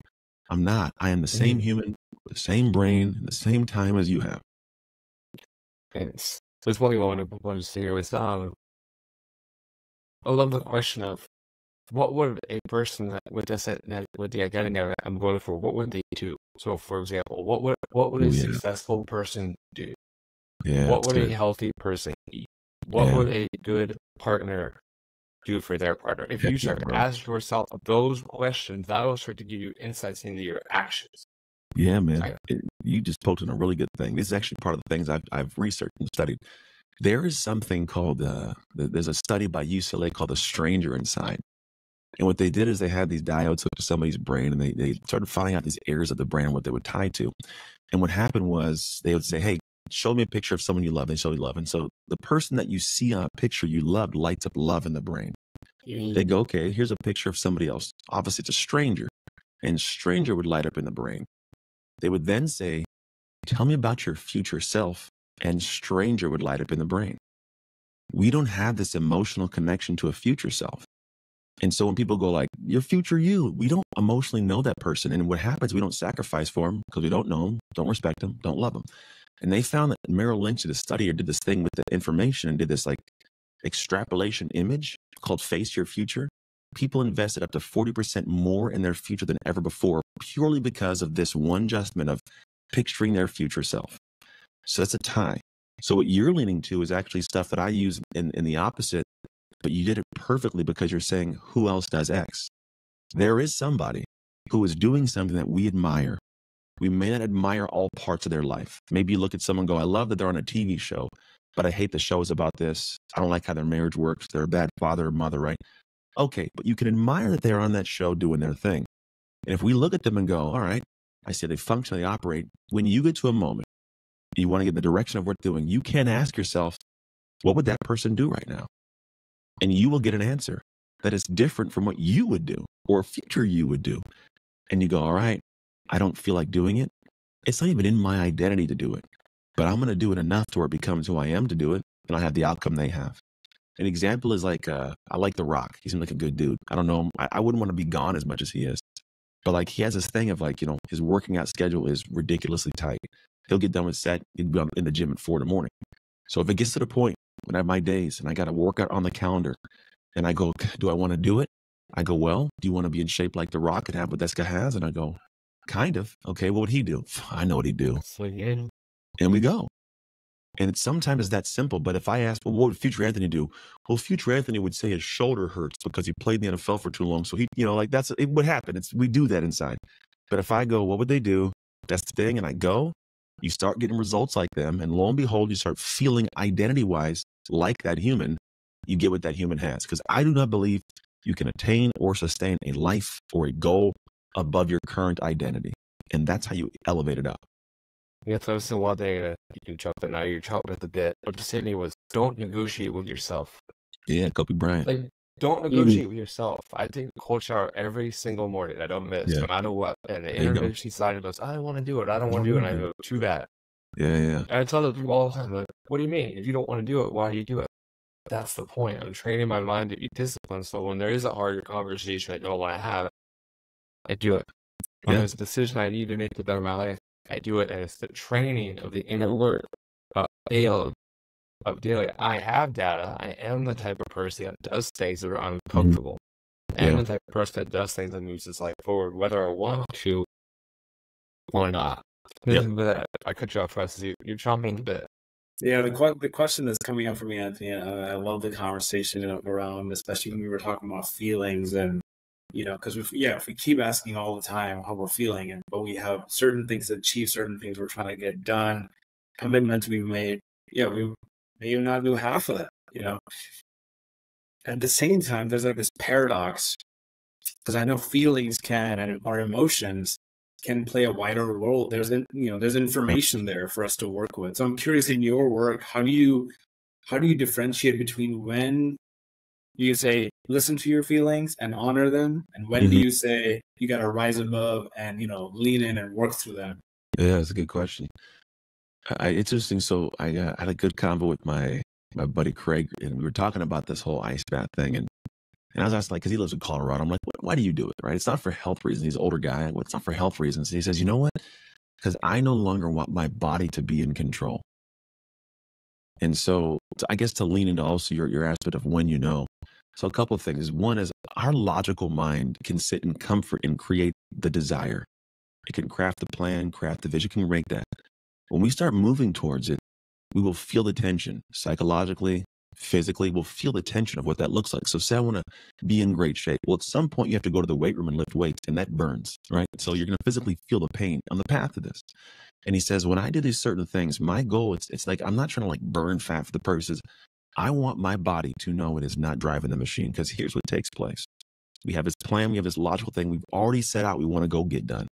I'm not. I am the same human, the same brain, the same time as you have. It's one thing I want to say here was, I love the question of what would a person that with the identity that I'm going for, what would they do? So, for example, what would a successful person do? Yeah, what would a healthy person eat? What would a good partner do for their partner? If you start to ask yourself those questions, that will start to give you insights into your actions. Yeah, man. You just poked on a really good thing. This is actually part of the things I've researched and studied. There is something called, there's a study by UCLA called The Stranger Inside. And what they did is they had these diodes hooked to somebody's brain, and they started finding out these areas of the brain, what they would tie to. And what happened was they would say, hey, show me a picture of someone you love. They show you love. And so the person that you see on a picture you loved lights up love in the brain. They go, okay, here's a picture of somebody else. Obviously, it's a stranger. And stranger would light up in the brain. They would then say, tell me about your future self. And stranger would light up in the brain. We don't have this emotional connection to a future self. And so when people go like, your future you, we don't emotionally know that person. And what happens, we don't sacrifice for them because we don't know them, don't respect them, don't love them. And they found that Merrill Lynch did a study or did this thing with the information and did this extrapolation image called Face Your Future, people invested up to 40% more in their future than ever before, purely because of this one adjustment of picturing their future self. So that's a tie. So what you're leaning to is actually stuff that I use in the opposite, but you did it perfectly because you're saying, who else does X? There is somebody who is doing something that we admire. We may not admire all parts of their life. Maybe you look at someone and go, I love that they're on a TV show, but I hate the show is about this. I don't like how their marriage works. They're a bad father or mother, right? Okay, but you can admire that they're on that show doing their thing. And if we look at them and go, all right, I see they function, they operate. When you get to a moment, you want to get in the direction of what they're doing, you can ask yourself, what would that person do right now? And you will get an answer that is different from what you would do or future you would do. And you go, all right, I don't feel like doing it. It's not even in my identity to do it, but I'm going to do it enough to where it becomes who I am to do it. And I have the outcome they have. An example is like, I like The Rock. He seems like a good dude. I don't know him. I wouldn't want to be gone as much as he is. But like, he has this thing of like, you know, his working out schedule is ridiculously tight. He'll get done with set. He'll be in the gym at 4 a.m. So if it gets to the point when I have my days and I got a workout on the calendar and I go, do I want to do it? I go, well, do you want to be in shape like The Rock and have what this guy has? And I go, kind of. Okay, what would he do? I know what he'd do. Swing in. And we go. And it's sometimes that simple. But if I ask, well, what would future Anthony do? Well, future Anthony would say his shoulder hurts because he played in the NFL for too long. So he, you know, like it would happen. We do that inside. But if I go, what would they do? That's the thing. And I go, you start getting results like them. And lo and behold, you start feeling identity-wise like that human. You get what that human has. Because I do not believe you can attain or sustain a life or a goal above your current identity. And that's how you elevate it up. Yeah, so that's the one thing you can chop it now. You're chopping at the bit. What you said to me was, don't negotiate with yourself. Yeah, Kobe Bryant. Like, don't negotiate with yourself. I take a cold shower every single morning. I don't miss, no matter what. And the inner side goes, I don't want to do it. I don't want to do it. And I go, too bad. Yeah. And I tell the people all the time, like, what do you mean? If you don't want to do it, why do you do it? That's the point. I'm training my mind to be disciplined. So when there is a harder conversation I don't want to have, I do it. When there's a decision I need to make to better my life, I do it. And it's the training of the inner work of daily. I have data. I am the type of person that does things that are uncomfortable. I am the type of person that does things that moves his life forward, whether I want to or not. But I cut you off, Russ. You're chomping a bit. Yeah, the question that's coming up for me, Anthony, I love the conversation around, especially when we were talking about feelings and, you know, because if we keep asking all the time how we're feeling, but we have certain things to achieve, certain things we're trying to get done, commitments we've made, we may not do half of that, you know. At the same time, there's like this paradox, because I know feelings and our emotions can play a wider role. There's information there for us to work with. So I'm curious, in your work, how do you differentiate between when you say listen to your feelings and honor them, and when do you say you got to rise above and lean in and work through them? Yeah, that's a good question. It's interesting. So I had a good convo with my buddy Craig, and we were talking about this whole ice bath thing, and I was asking, like, because he lives in Colorado, I'm like, why do you do it? Right? It's not for health reasons. He's an older guy. Well, it's not for health reasons. And he says, you know what? Because I no longer want my body to be in control. And so I guess to lean into also your aspect of when you know. So a couple of things. One is our logical mind can sit in comfort and create the desire. It can craft the plan, craft the vision, can rank that. When we start moving towards it, we will feel the tension psychologically, physically. We'll feel the tension of what that looks like. So say I want to be in great shape. Well, at some point you have to go to the weight room and lift weights, and that burns, right? So you're going to physically feel the pain on the path to this. And he says, when I do these certain things, my goal, it's like, I'm not trying to like burn fat for the purposes. I want my body to know it is not driving the machine, because here's what takes place. We have this plan. We have this logical thing we've already set out. We want to go get done.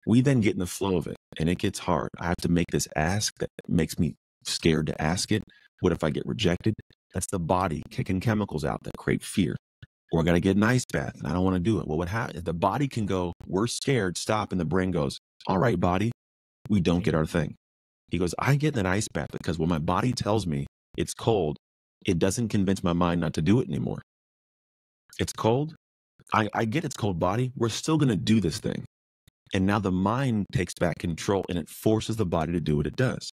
We then get in the flow of it, and it gets hard. I have to make this ask that makes me scared to ask it. What if I get rejected? That's the body kicking chemicals out that create fear. Or I got to get an ice bath and I don't want to do it. Well, what happens? The body can go, we're scared, stop. And the brain goes, all right, body, we don't get our thing. He goes, I get an ice bath because when my body tells me it's cold, it doesn't convince my mind not to do it anymore. It's cold. I get it's cold, body. We're still going to do this thing. And now the mind takes back control and it forces the body to do what it does.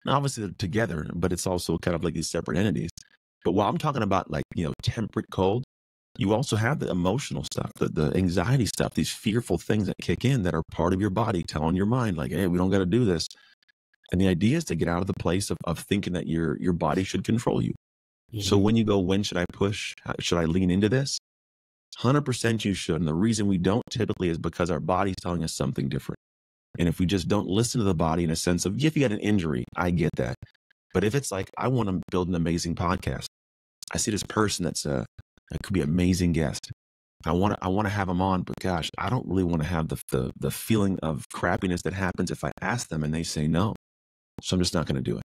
Now, obviously they're together, but it's also kind of like these separate entities. But while I'm talking about like, temperate cold, you also have the emotional stuff, the anxiety stuff, these fearful things that kick in that are part of your body telling your mind like, hey, we don't got to do this. And the idea is to get out of the place of thinking that your body should control you. So when you go, when should I push? Should I lean into this? 100% you should. And the reason we don't typically is because our body's telling us something different. And if we just don't listen to the body in a sense of, if you got an injury, I get that. But if it's like, I want to build an amazing podcast, I see this person that could be an amazing guest. I want to have them on, but gosh, I don't really want to have the feeling of crappiness that happens if I ask them and they say no. So I'm just not going to do it.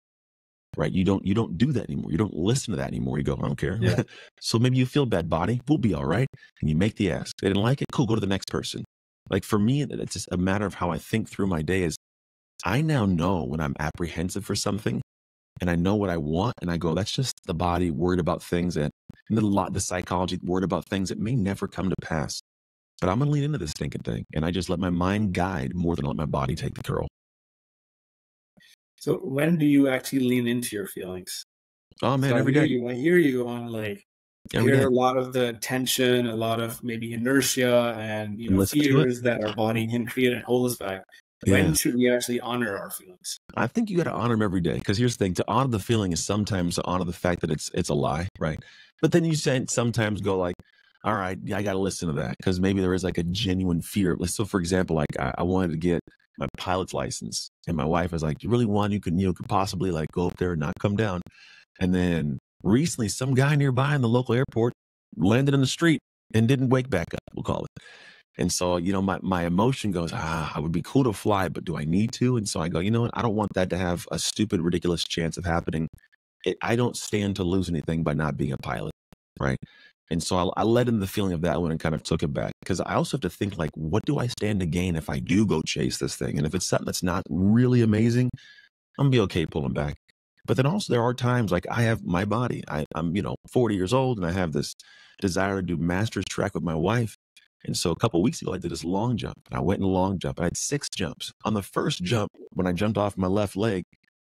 Right? You don't do that anymore. You don't listen to that anymore. You go, I don't care. Yeah. So maybe you feel bad, body. We'll be all right. And you make the ask. They didn't like it. Cool. Go to the next person. Like for me, it's just a matter of how I think through my day is I now know when I'm apprehensive for something and I know what I want. And I go, that's just the body worried about things and the psychology worried about things that may never come to pass. But I'm going to lean into this stinking thing. And I just let my mind guide more than I let my body take the curl. So when do you actually lean into your feelings? Oh man, So every day. I hear you on like, Every day. a lot of the tension, a lot of maybe inertia and Listen to it. fears that our body can create and hold us back. When should we actually honor our feelings? I think you got to honor them every day. Because here's the thing: to honor the feeling is sometimes to honor the fact that it's a lie, right? But then you sometimes go like, all right, yeah, I got to listen to that because maybe there is like a genuine fear. So, for example, like I wanted to get my pilot's license, and my wife was like, "You really want? You could possibly like go up there and not come down." And then recently, some guy nearby in the local airport landed in the street and didn't wake back up. We'll call it. And so, my emotion goes, I would be cool to fly, but do I need to? And so I go, you know what? I don't want that to have a stupid, ridiculous chance of happening. I don't stand to lose anything by not being a pilot, right? And so I let in the feeling of that one and kind of took it back. Because I also have to think like, what do I stand to gain if I do go chase this thing? And if it's something that's not really amazing, I'm going to be okay pulling back. But then also there are times like I have my body. I'm 40 years old and I have this desire to do master's track with my wife. And so a couple of weeks ago, I did this long jump. And I went in a long jump. I had 6 jumps. On the first jump, when I jumped off my left leg,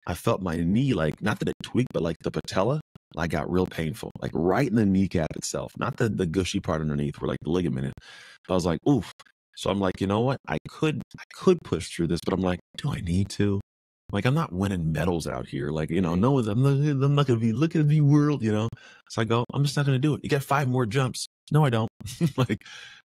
I felt my knee, like, not that it tweaked, but like the patella, like got real painful, like right in the kneecap itself, not the gushy part underneath where like the ligament is. I was like, oof. So I'm like, you know what? I could push through this, but I'm like, do I need to? Like, I'm not winning medals out here. Like, no one's, I'm not going to be looking at the world, So I go, I'm just not going to do it. You got 5 more jumps. No, I don't.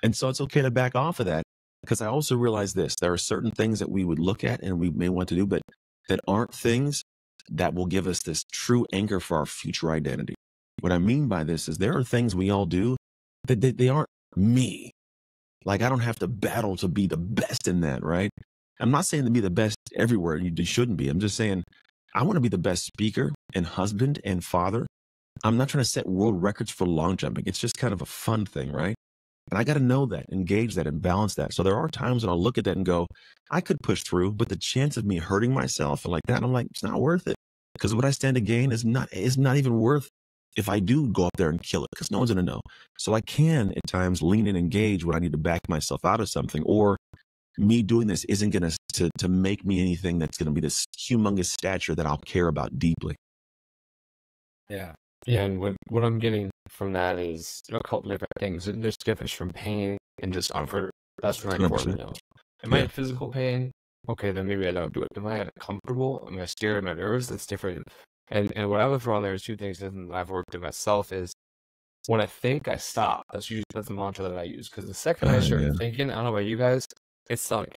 And so it's okay to back off of that because I also realize this. There are certain things that we would look at and we may want to do, but that aren't things that will give us this true anchor for our future identity. What I mean by this is there are things we all do that they aren't me. Like I don't have to battle to be the best in that, right? I'm not saying to be the best everywhere. You shouldn't be. I'm just saying I want to be the best speaker and husband and father. I'm not trying to set world records for long jumping. It's just kind of a fun thing, right? And I got to know that, engage that, and balance that. So there are times when I'll look at that and go, I could push through, but the chance of me hurting myself and like that, I'm like, it's not worth it. Because what I stand to gain is not even worth if I do go up there and kill it, because no one's going to know. So I can at times lean and engage when I need to back myself out of something, or me doing this isn't going to make me anything that's going to be this humongous stature that I'll care about deeply. Yeah. Yeah, and what I'm getting from that is a couple different things. There's difference from pain and discomfort. That's really important to know. Am I in physical pain? Okay, then maybe I don't do it. Am I uncomfortable? Am I scared of my nerves? That's different. And what I would throw on there is 2 things that I've worked in myself is when I think, I stop. That's the mantra that I use. Because the second I start thinking, I don't know about you guys, it's sunk.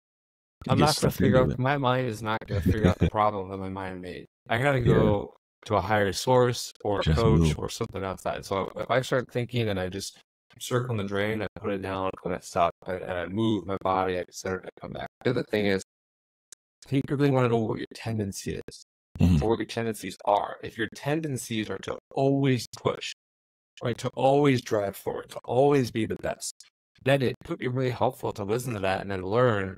I'm not going to figure out, my mind is not going to figure out the problem that my mind made. I got to go to a higher source or a coach or something outside. So if I start thinking and I just circle the drain, I put it down, when I stop, and I move my body, I consider it to come back. The other thing is, you really want to know what your tendency is, or what your tendencies are. If your tendencies are to always push, right, to always drive forward, to always be the best, then it could be really helpful to listen to that and then learn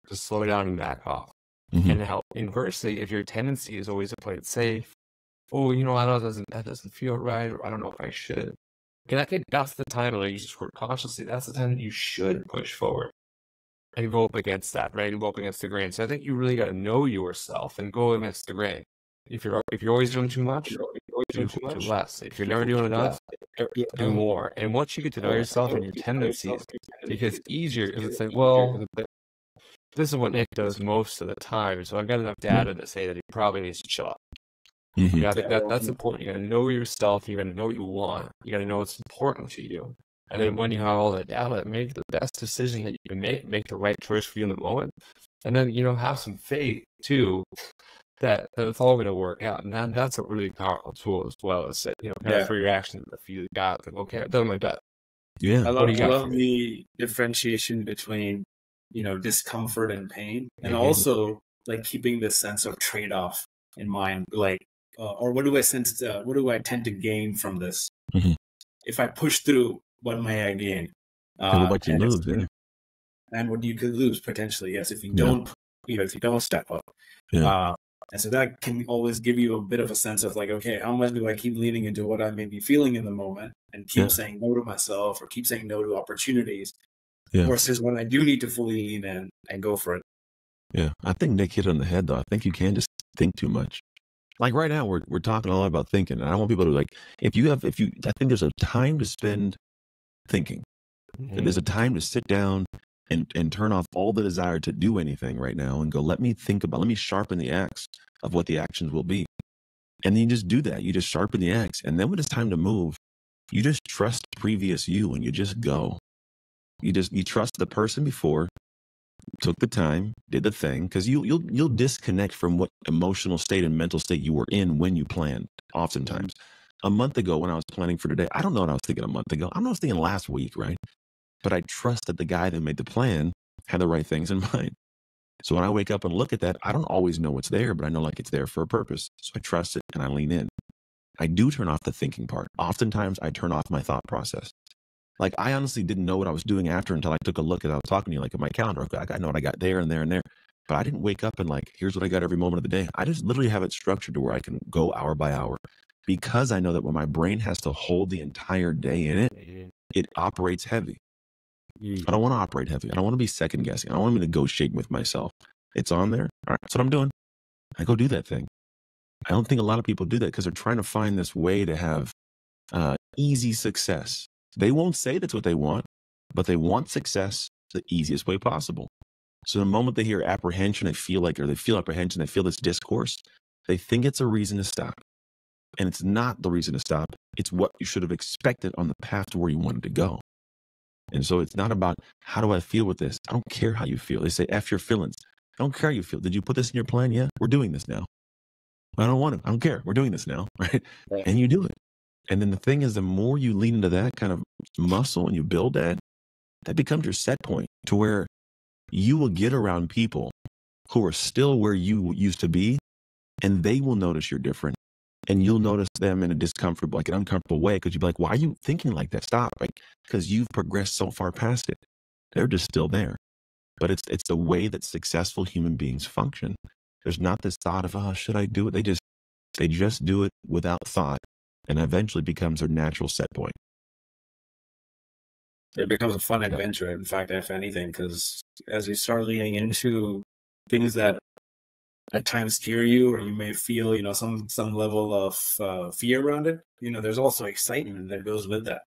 to slow down and back off. And help. Inversely, if your tendency is always to play it safe, oh, I know that doesn't feel right, or I don't know if I should. And I think that's the time when I use this word consciously. That's the time that you should push forward and go up against that, right? And go up against the grain. So I think you really got to know yourself and go against the grain. If you're always doing too much, do less. If you're never doing enough, do more. And once you get to know yourself and your tendencies, it gets easier because it's like, well, this is what Nick does most of the time. So I've got enough data to say that he probably needs to chill out. Mhm. I think that's important. You got to know yourself. You got to know what you want. You got to know what's important to you. And then when you have all that data, make the best decision that you can make the right choice for you in the moment. And then, have some faith too that it's all going to work out. And that's a really powerful tool as well. Is that, kind of for your actions, if you got, like, okay, I've done my best. Yeah. I What do you got love for me? the differentiation between, discomfort and pain, and also like keeping this sense of trade-off in mind, like, or what do I tend to gain from this? Mhm. If I push through, what may I gain? And what you And lose, yeah. and what you could lose potentially, yes, if you Yeah. don't, if you don't step up. Yeah. And so that can always give you a bit of a sense of like, okay, how much do I keep leaning into what I may be feeling in the moment and keep Yeah. saying no to myself or keep saying no to opportunities Yeah. versus when I do need to fully lean in and go for it. Yeah. I think Nick hit it on the head, though. I think you can just think too much. Like right now, we're talking a lot about thinking. And I want people to, like, I think there's a time to spend thinking. Mhm. There's a time to sit down and turn off all the desire to do anything right now and go, let me sharpen the axe of what the actions will be. And then you just do that. You just sharpen the axe. And then when it's time to move, you just trust previous you and you just go. You trust the person before, took the time, did the thing, because you'll disconnect from what emotional state and mental state you were in when you planned. Oftentimes, a month ago when I was planning for today, I don't know what I was thinking a month ago. I don't know what I was thinking last week, right? But I trust that the guy that made the plan had the right things in mind. So when I wake up and look at that, I don't always know what's there, but I know like it's there for a purpose. So I trust it and I lean in. I do turn off the thinking part. Oftentimes I turn off my thought process. Like I honestly didn't know what I was doing after until I took a look at, I was talking to you like at my calendar. Okay, I know what I got there and there and there. But I didn't wake up and like, here's what I got every moment of the day. I just literally have it structured to where I can go hour by hour because I know that when my brain has to hold the entire day in it, it operates heavy. I don't want to operate heavy. I don't want to be second guessing. I don't want to be negotiating with myself. It's on there. All right, that's what I'm doing. I go do that thing. I don't think a lot of people do that because they're trying to find this way to have easy success. They won't say that's what they want, but they want success the easiest way possible. So the moment they hear apprehension, they feel apprehension, they feel this discourse, they think it's a reason to stop. And it's not the reason to stop. It's what you should have expected on the path to where you wanted to go. And so it's not about how do I feel with this? I don't care how you feel. They say, F your feelings. I don't care how you feel. Did you put this in your plan? Yeah, we're doing this now. I don't want to. I don't care. We're doing this now, right? And you do it. And then the thing is, the more you lean into that kind of muscle and you build that becomes your set point to where you will get around people who are still where you used to be, and they will notice you're different. And you'll notice them in a discomfortable, like an uncomfortable way, because you'll be like, why are you thinking like that? Stop. Like, because you've progressed so far past it. They're just still there. But it's the way that successful human beings function. There's not this thought of, oh, should I do it? They just do it without thought, and eventually becomes their natural set point. It becomes a fun adventure, in fact, if anything, because as you start leaning into things that at times scare you, or you may feel, some level of fear around it, there's also excitement that goes with that.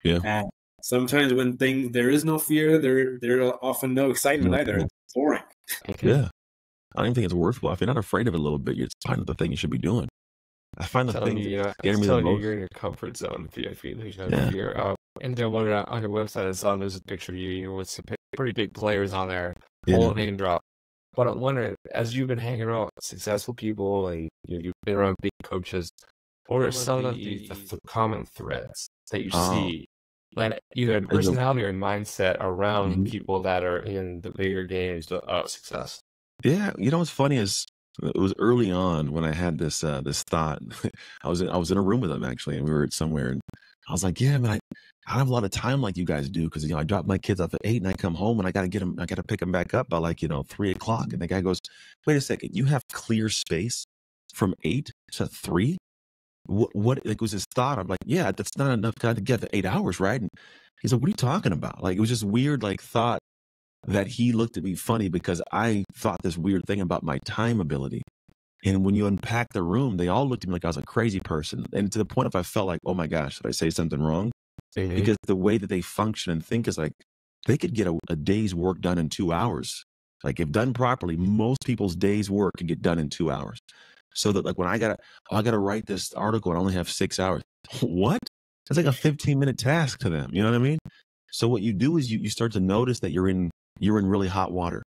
Yeah. And sometimes when there is no fear, there are often no excitement either. It's boring. Yeah. I don't even think it's worthwhile. If you're not afraid of it a little bit, it's kind of the thing you should be doing. I find the thing it's telling you you're in your comfort zone if you feel fear. And then on your website, I saw there's a picture of you with some pretty big players on there, holding a name drop. But I'm wondering, as you've been hanging around with successful people, like you've been around big coaches, what are some of the common threads that you see, like either in personality or in mindset around people that are in the bigger games of success? Yeah, what's funny is it was early on when I had this thought. I was in a room with them actually, and we were somewhere, and I was like, yeah, man, I don't have a lot of time like you guys do because I drop my kids off at 8 and I come home and I got to pick them back up by 3 o'clock. And the guy goes, wait a second, you have clear space from 8 to 3? What like was his thought? I'm like, yeah, that's not enough time to get the 8 hours, right? And he's like, what are you talking about? Like, it was just weird, thought that he looked at me funny because I thought this weird thing about my time ability. And when you unpack the room, they all looked at me like I was a crazy person. And to the point of I felt like, oh my gosh, did I say something wrong? Because the way that they function and think is like, they could get a day's work done in 2 hours. Like if done properly, most people's day's work can get done in 2 hours. So that like when I gotta write this article and I only have 6 hours. What? That's like a 15-minute task to them. You know what I mean? So what you do is you start to notice that you're in really hot water.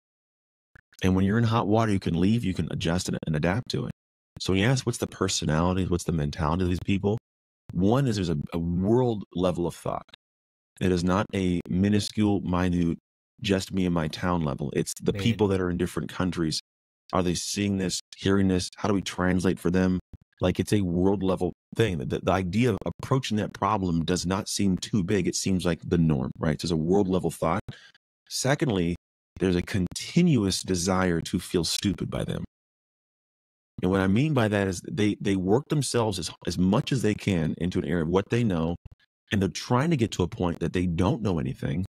And when you're in hot water, you can leave, you can adjust it and adapt to it. So when you ask what's the personality, what's the mentality of these people? One is there's a world level of thought. It is not a minuscule, minute, just me and my town level. It's the people that are in different countries. Are they seeing this, hearing this? How do we translate for them? Like it's a world level thing. The idea of approaching that problem does not seem too big. It seems like the norm, right? So there's a world level thought. Secondly, there's a continuous desire to feel stupid by them. And what I mean by that is they work themselves as much as they can into an area of what they know, and they're trying to get to a point that they don't know anything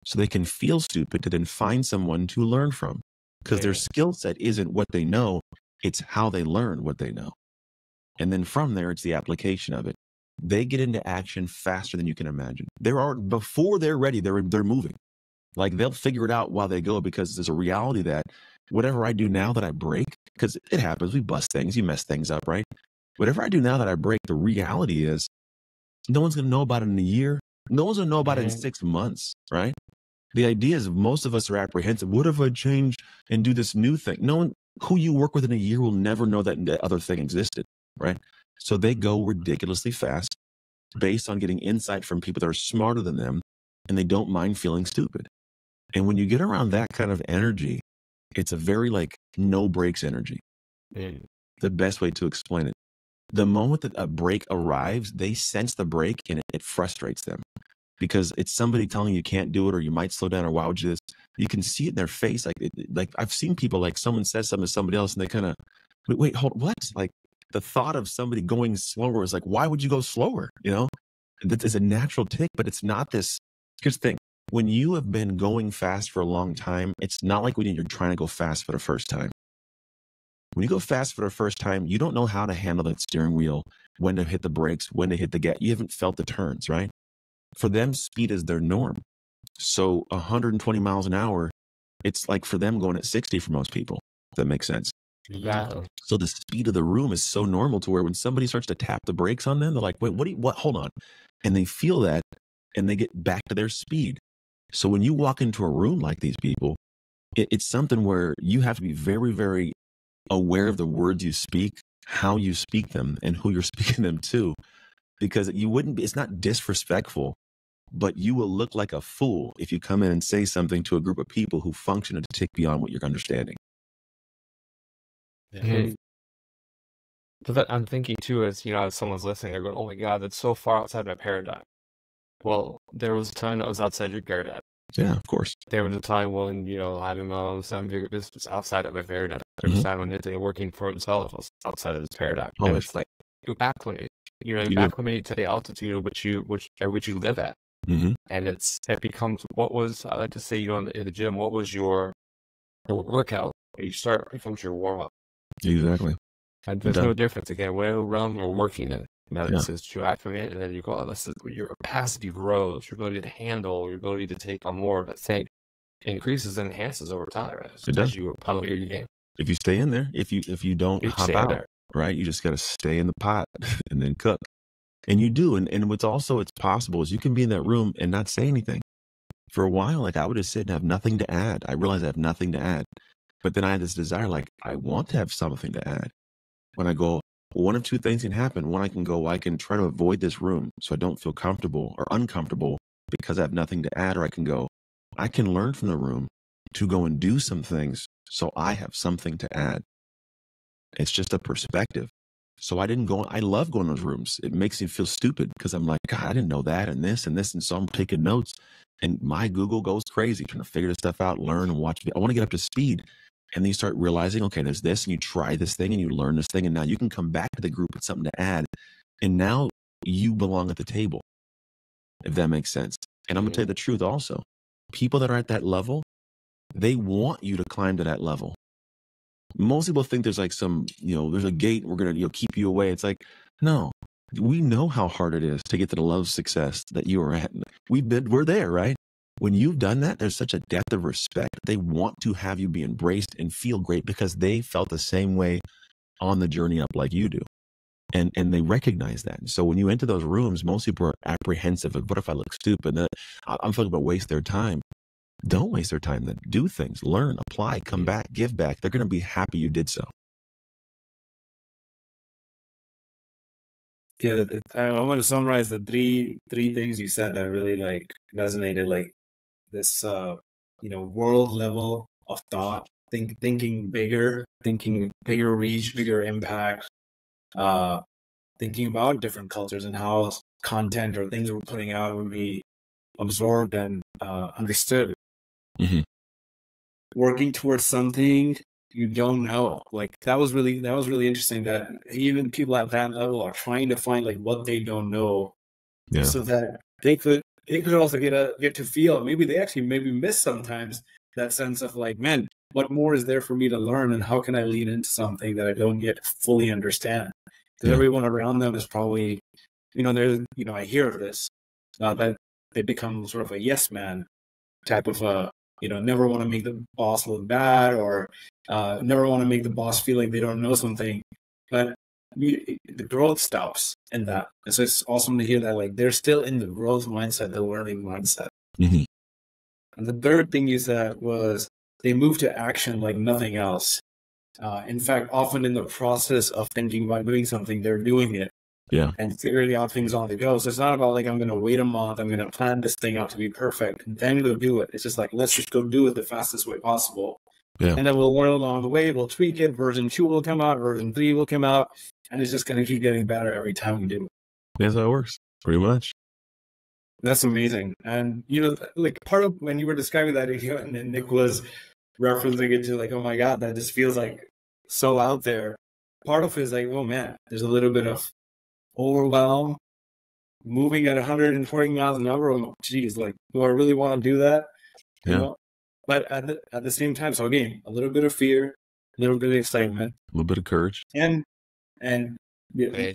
so they can feel stupid to then find someone to learn from. Because their skill set isn't what they know, it's how they learn what they know. And then from there, it's the application of it. They get into action faster than you can imagine. Before they're ready, they're moving. Like they'll figure it out while they go, because there's a reality that whatever I do now that I break, because it happens, we bust things, you mess things up, right? Whatever I do now that I break, the reality is no one's going to know about it in a year. No one's going to know about it in 6 months, right? The idea is most of us are apprehensive. What if I change and do this new thing? No one who you work with in a year will never know that the other thing existed, right? So they go ridiculously fast based on getting insight from people that are smarter than them, and they don't mind feeling stupid. And when you get around that kind of energy, it's a very like no breaks energy. The best way to explain it. The moment that a break arrives, they sense the break and it frustrates them because it's somebody telling you can't do it or you might slow down or why would you do this? You can see it in their face. Like I've seen people like someone says something to somebody else and they kind of, wait, hold, what? Like the thought of somebody going slower is like, why would you go slower? You know, that is a natural tick, but it's not this. Here's the thing. When you have been going fast for a long time, it's not like when you're trying to go fast for the first time. When you go fast for the first time, you don't know how to handle that steering wheel, when to hit the brakes, when to hit the gas. You haven't felt the turns, right? For them, speed is their norm. So 120 miles an hour, it's like for them going at 60 for most people, if that makes sense. Exactly. So the speed of the room is so normal to where when somebody starts to tap the brakes on them, they're like, wait, what, hold on. And they feel that and they get back to their speed. So when you walk into a room like these people, it's something where you have to be very, very aware of the words you speak, how you speak them, and who you're speaking them to, because it's not disrespectful, but you will look like a fool if you come in and say something to a group of people who function at a tick beyond what you're understanding. But that, I'm thinking too, as someone's listening, they're going, "Oh my God, that's so far outside my paradigm." Well, there was a time that was outside your paradigm. Yeah, of course. There was a time when, having my own seven-figure business outside of my paradigm. There was a time when working for himself was outside of his paradigm. And it's like, you acclimate. You acclimate to the altitude which you live at. And it becomes, what was, I like to say, in the gym, what was your workout? You start, it becomes your warm-up. Exactly. And there's no difference. Again, whatever realm you're working in. This is to acclimate, and then you go, this is your capacity grows, your ability to handle, your ability to take on more of a thing increases and enhances over time, right? It does. You elevate your game. If you stay in there, if you don't hop out, there. Right? You just got to stay in the pot and then cook. And you do. And what's also, it's possible is you can be in that room and not say anything. For a while, like I would just sit and have nothing to add. I realized I have nothing to add. But then I had this desire, like I want to have something to add. When I go, one of two things can happen. One, I can try to avoid this room so I don't feel comfortable or uncomfortable because I have nothing to add, or I can learn from the room to go and do some things so I have something to add. It's just a perspective. So I love going to those rooms. It makes me feel stupid because I'm like, God, I didn't know that and this and this. And so I'm taking notes and my Google goes crazy trying to figure this stuff out, learn and watch. I want to get up to speed. And then you start realizing, okay, there's this, and you try this thing and you learn this thing. And now you can come back to the group with something to add. And now you belong at the table, if that makes sense. And I'm going to tell you the truth also. People that are at that level, they want you to climb to that level. Most people think there's like some, there's a gate, we're going to, keep you away. It's like, no, we know how hard it is to get to the level of success that you are at. We're there, right? When you've done that, there's such a depth of respect. They want to have you be embraced and feel great because they felt the same way on the journey up like you do. And they recognize that. And so when you enter those rooms, most people are apprehensive of, what if I look stupid? I'm talking about waste their time. Don't waste their time then. Do things, learn, apply, come back, give back. They're going to be happy you did so. Yeah, I want to summarize the three things you said that really like resonated, like this world level of thought, thinking bigger reach, bigger impact, thinking about different cultures and how content or things we're putting out will be absorbed and understood. Mm-hmm. Working towards something you don't know. Like that was really interesting that even people at that level are trying to find like what they don't know, so that they could also get to feel, maybe they actually miss sometimes that sense of like, man, what more is there for me to learn, and how can I lean into something that I don't yet fully understand? Because everyone around them is probably, I hear of this, that they become sort of a yes man type of never want to make the boss look bad, or never want to make the boss feel like they don't know something. But the growth stops in that. And so it's awesome to hear that like they're still in the growth mindset, the learning mindset. Mm-hmm. And the third thing you said was they move to action like nothing else. In fact, often in the process of thinking about doing something, they're doing it. Yeah. And figuring out things on the go. So it's not about like, I'm going to wait a month, I'm going to plan this thing out to be perfect, and then go do it. It's just like, let's just go do it the fastest way possible. Yeah. And then we'll learn along the way, we'll tweak it, version 2 will come out, version 3 will come out, and it's just going to keep getting better every time we do it. That's how it works, pretty much. That's amazing. And, like part of when you were describing that, and then Nick was referencing it to like, oh my God, that just feels like so out there. Part of it is like, oh man, there's a little bit of overwhelm, moving at 140 miles an hour. Oh, geez, like, do I really want to do that? Yeah. But at the same time, so again, a little bit of fear, a little bit of excitement, a little bit of courage, and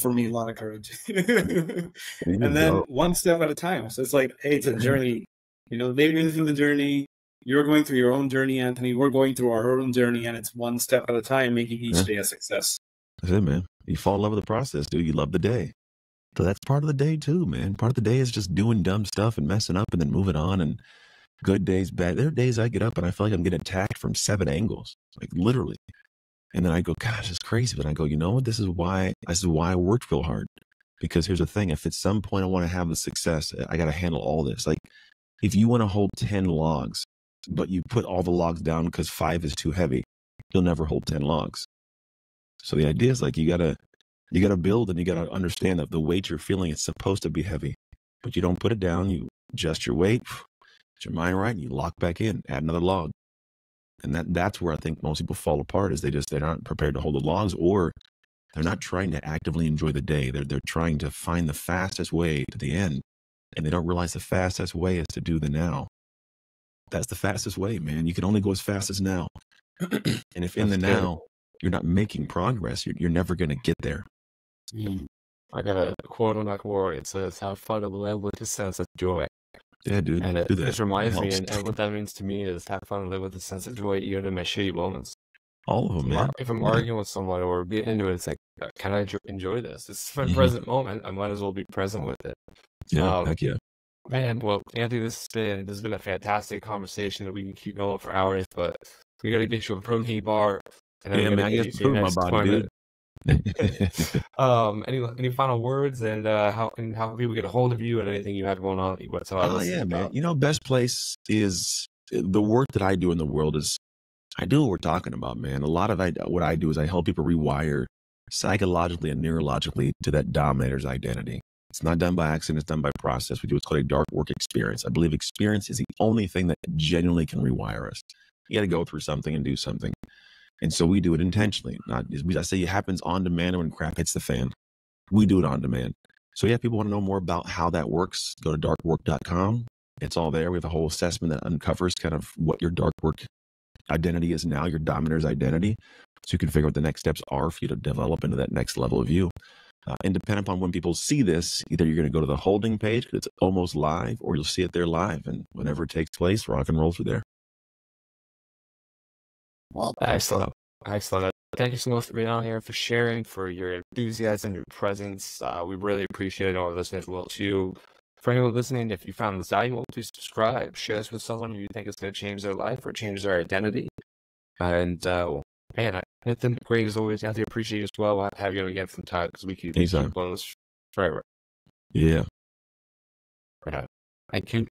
for me, a lot of courage. And then one step at a time. So it's like, hey, it's a journey. They've been through the journey. You're going through your own journey, Anthony. We're going through our own journey, and it's one step at a time, making each day a success. That's it, man. You fall in love with the process, dude. You love the day. So that's part of the day too, man. Part of the day is just doing dumb stuff and messing up and then moving on, and good days, bad. There are days I get up and I feel like I'm getting attacked from 7 angles, like literally. And then I go, gosh, it's crazy. But I go, you know what? This is why I worked real hard. Because here's the thing. If at some point I want to have the success, I got to handle all this. Like if you want to hold 10 logs, but you put all the logs down because 5 is too heavy, you'll never hold 10 logs. So the idea is like, you gotta build, and you gotta understand that the weight you're feeling, it's supposed to be heavy, but you don't put it down. You adjust your weight, get your mind right, and you lock back in, add another log. And that's where I think most people fall apart, is they're not prepared to hold the logs, or they're not trying to actively enjoy the day. They're trying to find the fastest way to the end, and they don't realize the fastest way is to do the now. That's the fastest way, man. You can only go as fast as now. And if in the now you're not making progress, you're never going to get there. I got a quote on that quote. It says, have fun and live with a sense of joy. Yeah, dude. And do that. It reminds me, and what that means to me is have fun and live with a sense of joy even in my shitty moments. All of them, man. If I'm arguing with someone or getting into it, it's like, can I enjoy this? This is my present moment. I might as well be present with it. Yeah, heck yeah. Man, well, Anthony, this has been a fantastic conversation that we can keep going for hours, but we got to get you a protein bar. And yeah, man, I get to prove my body, dude. Any final words, and how people get a hold of you and anything you have going on whatsoever? Oh yeah, man. Best place is the work that I do in the world is I do what we're talking about, man. A lot of what I do is I help people rewire psychologically and neurologically to that Dominator's identity. It's not done by accident, it's done by process. We do what's called a dark work experience. I believe experience is the only thing that genuinely can rewire us. You got to go through something and do something. And so we do it intentionally. I say it happens on demand when crap hits the fan. We do it on demand. So yeah, people want to know more about how that works, go to darkwork.com. It's all there. We have a whole assessment that uncovers kind of what your dark work identity is now, your Dominator's identity. so you can figure out what the next steps are for you to develop into that next level of you. And depending upon when people see this, either you're going to go to the holding page because it's almost live, or you'll see it there live. And whenever it takes place, rock and roll through there. Well, excellent. Excellent. Thank you so much for being on here, for sharing, for your enthusiasm, your presence. We really appreciate it. All the listeners will too. For anyone listening, if you found this valuable, please subscribe, share this with someone who you think is going to change their life or change their identity. And man, it's been great as always. Anthony, appreciate you as well. I'll have you again from time because we keep going this forever. Yeah. Right. Thank you.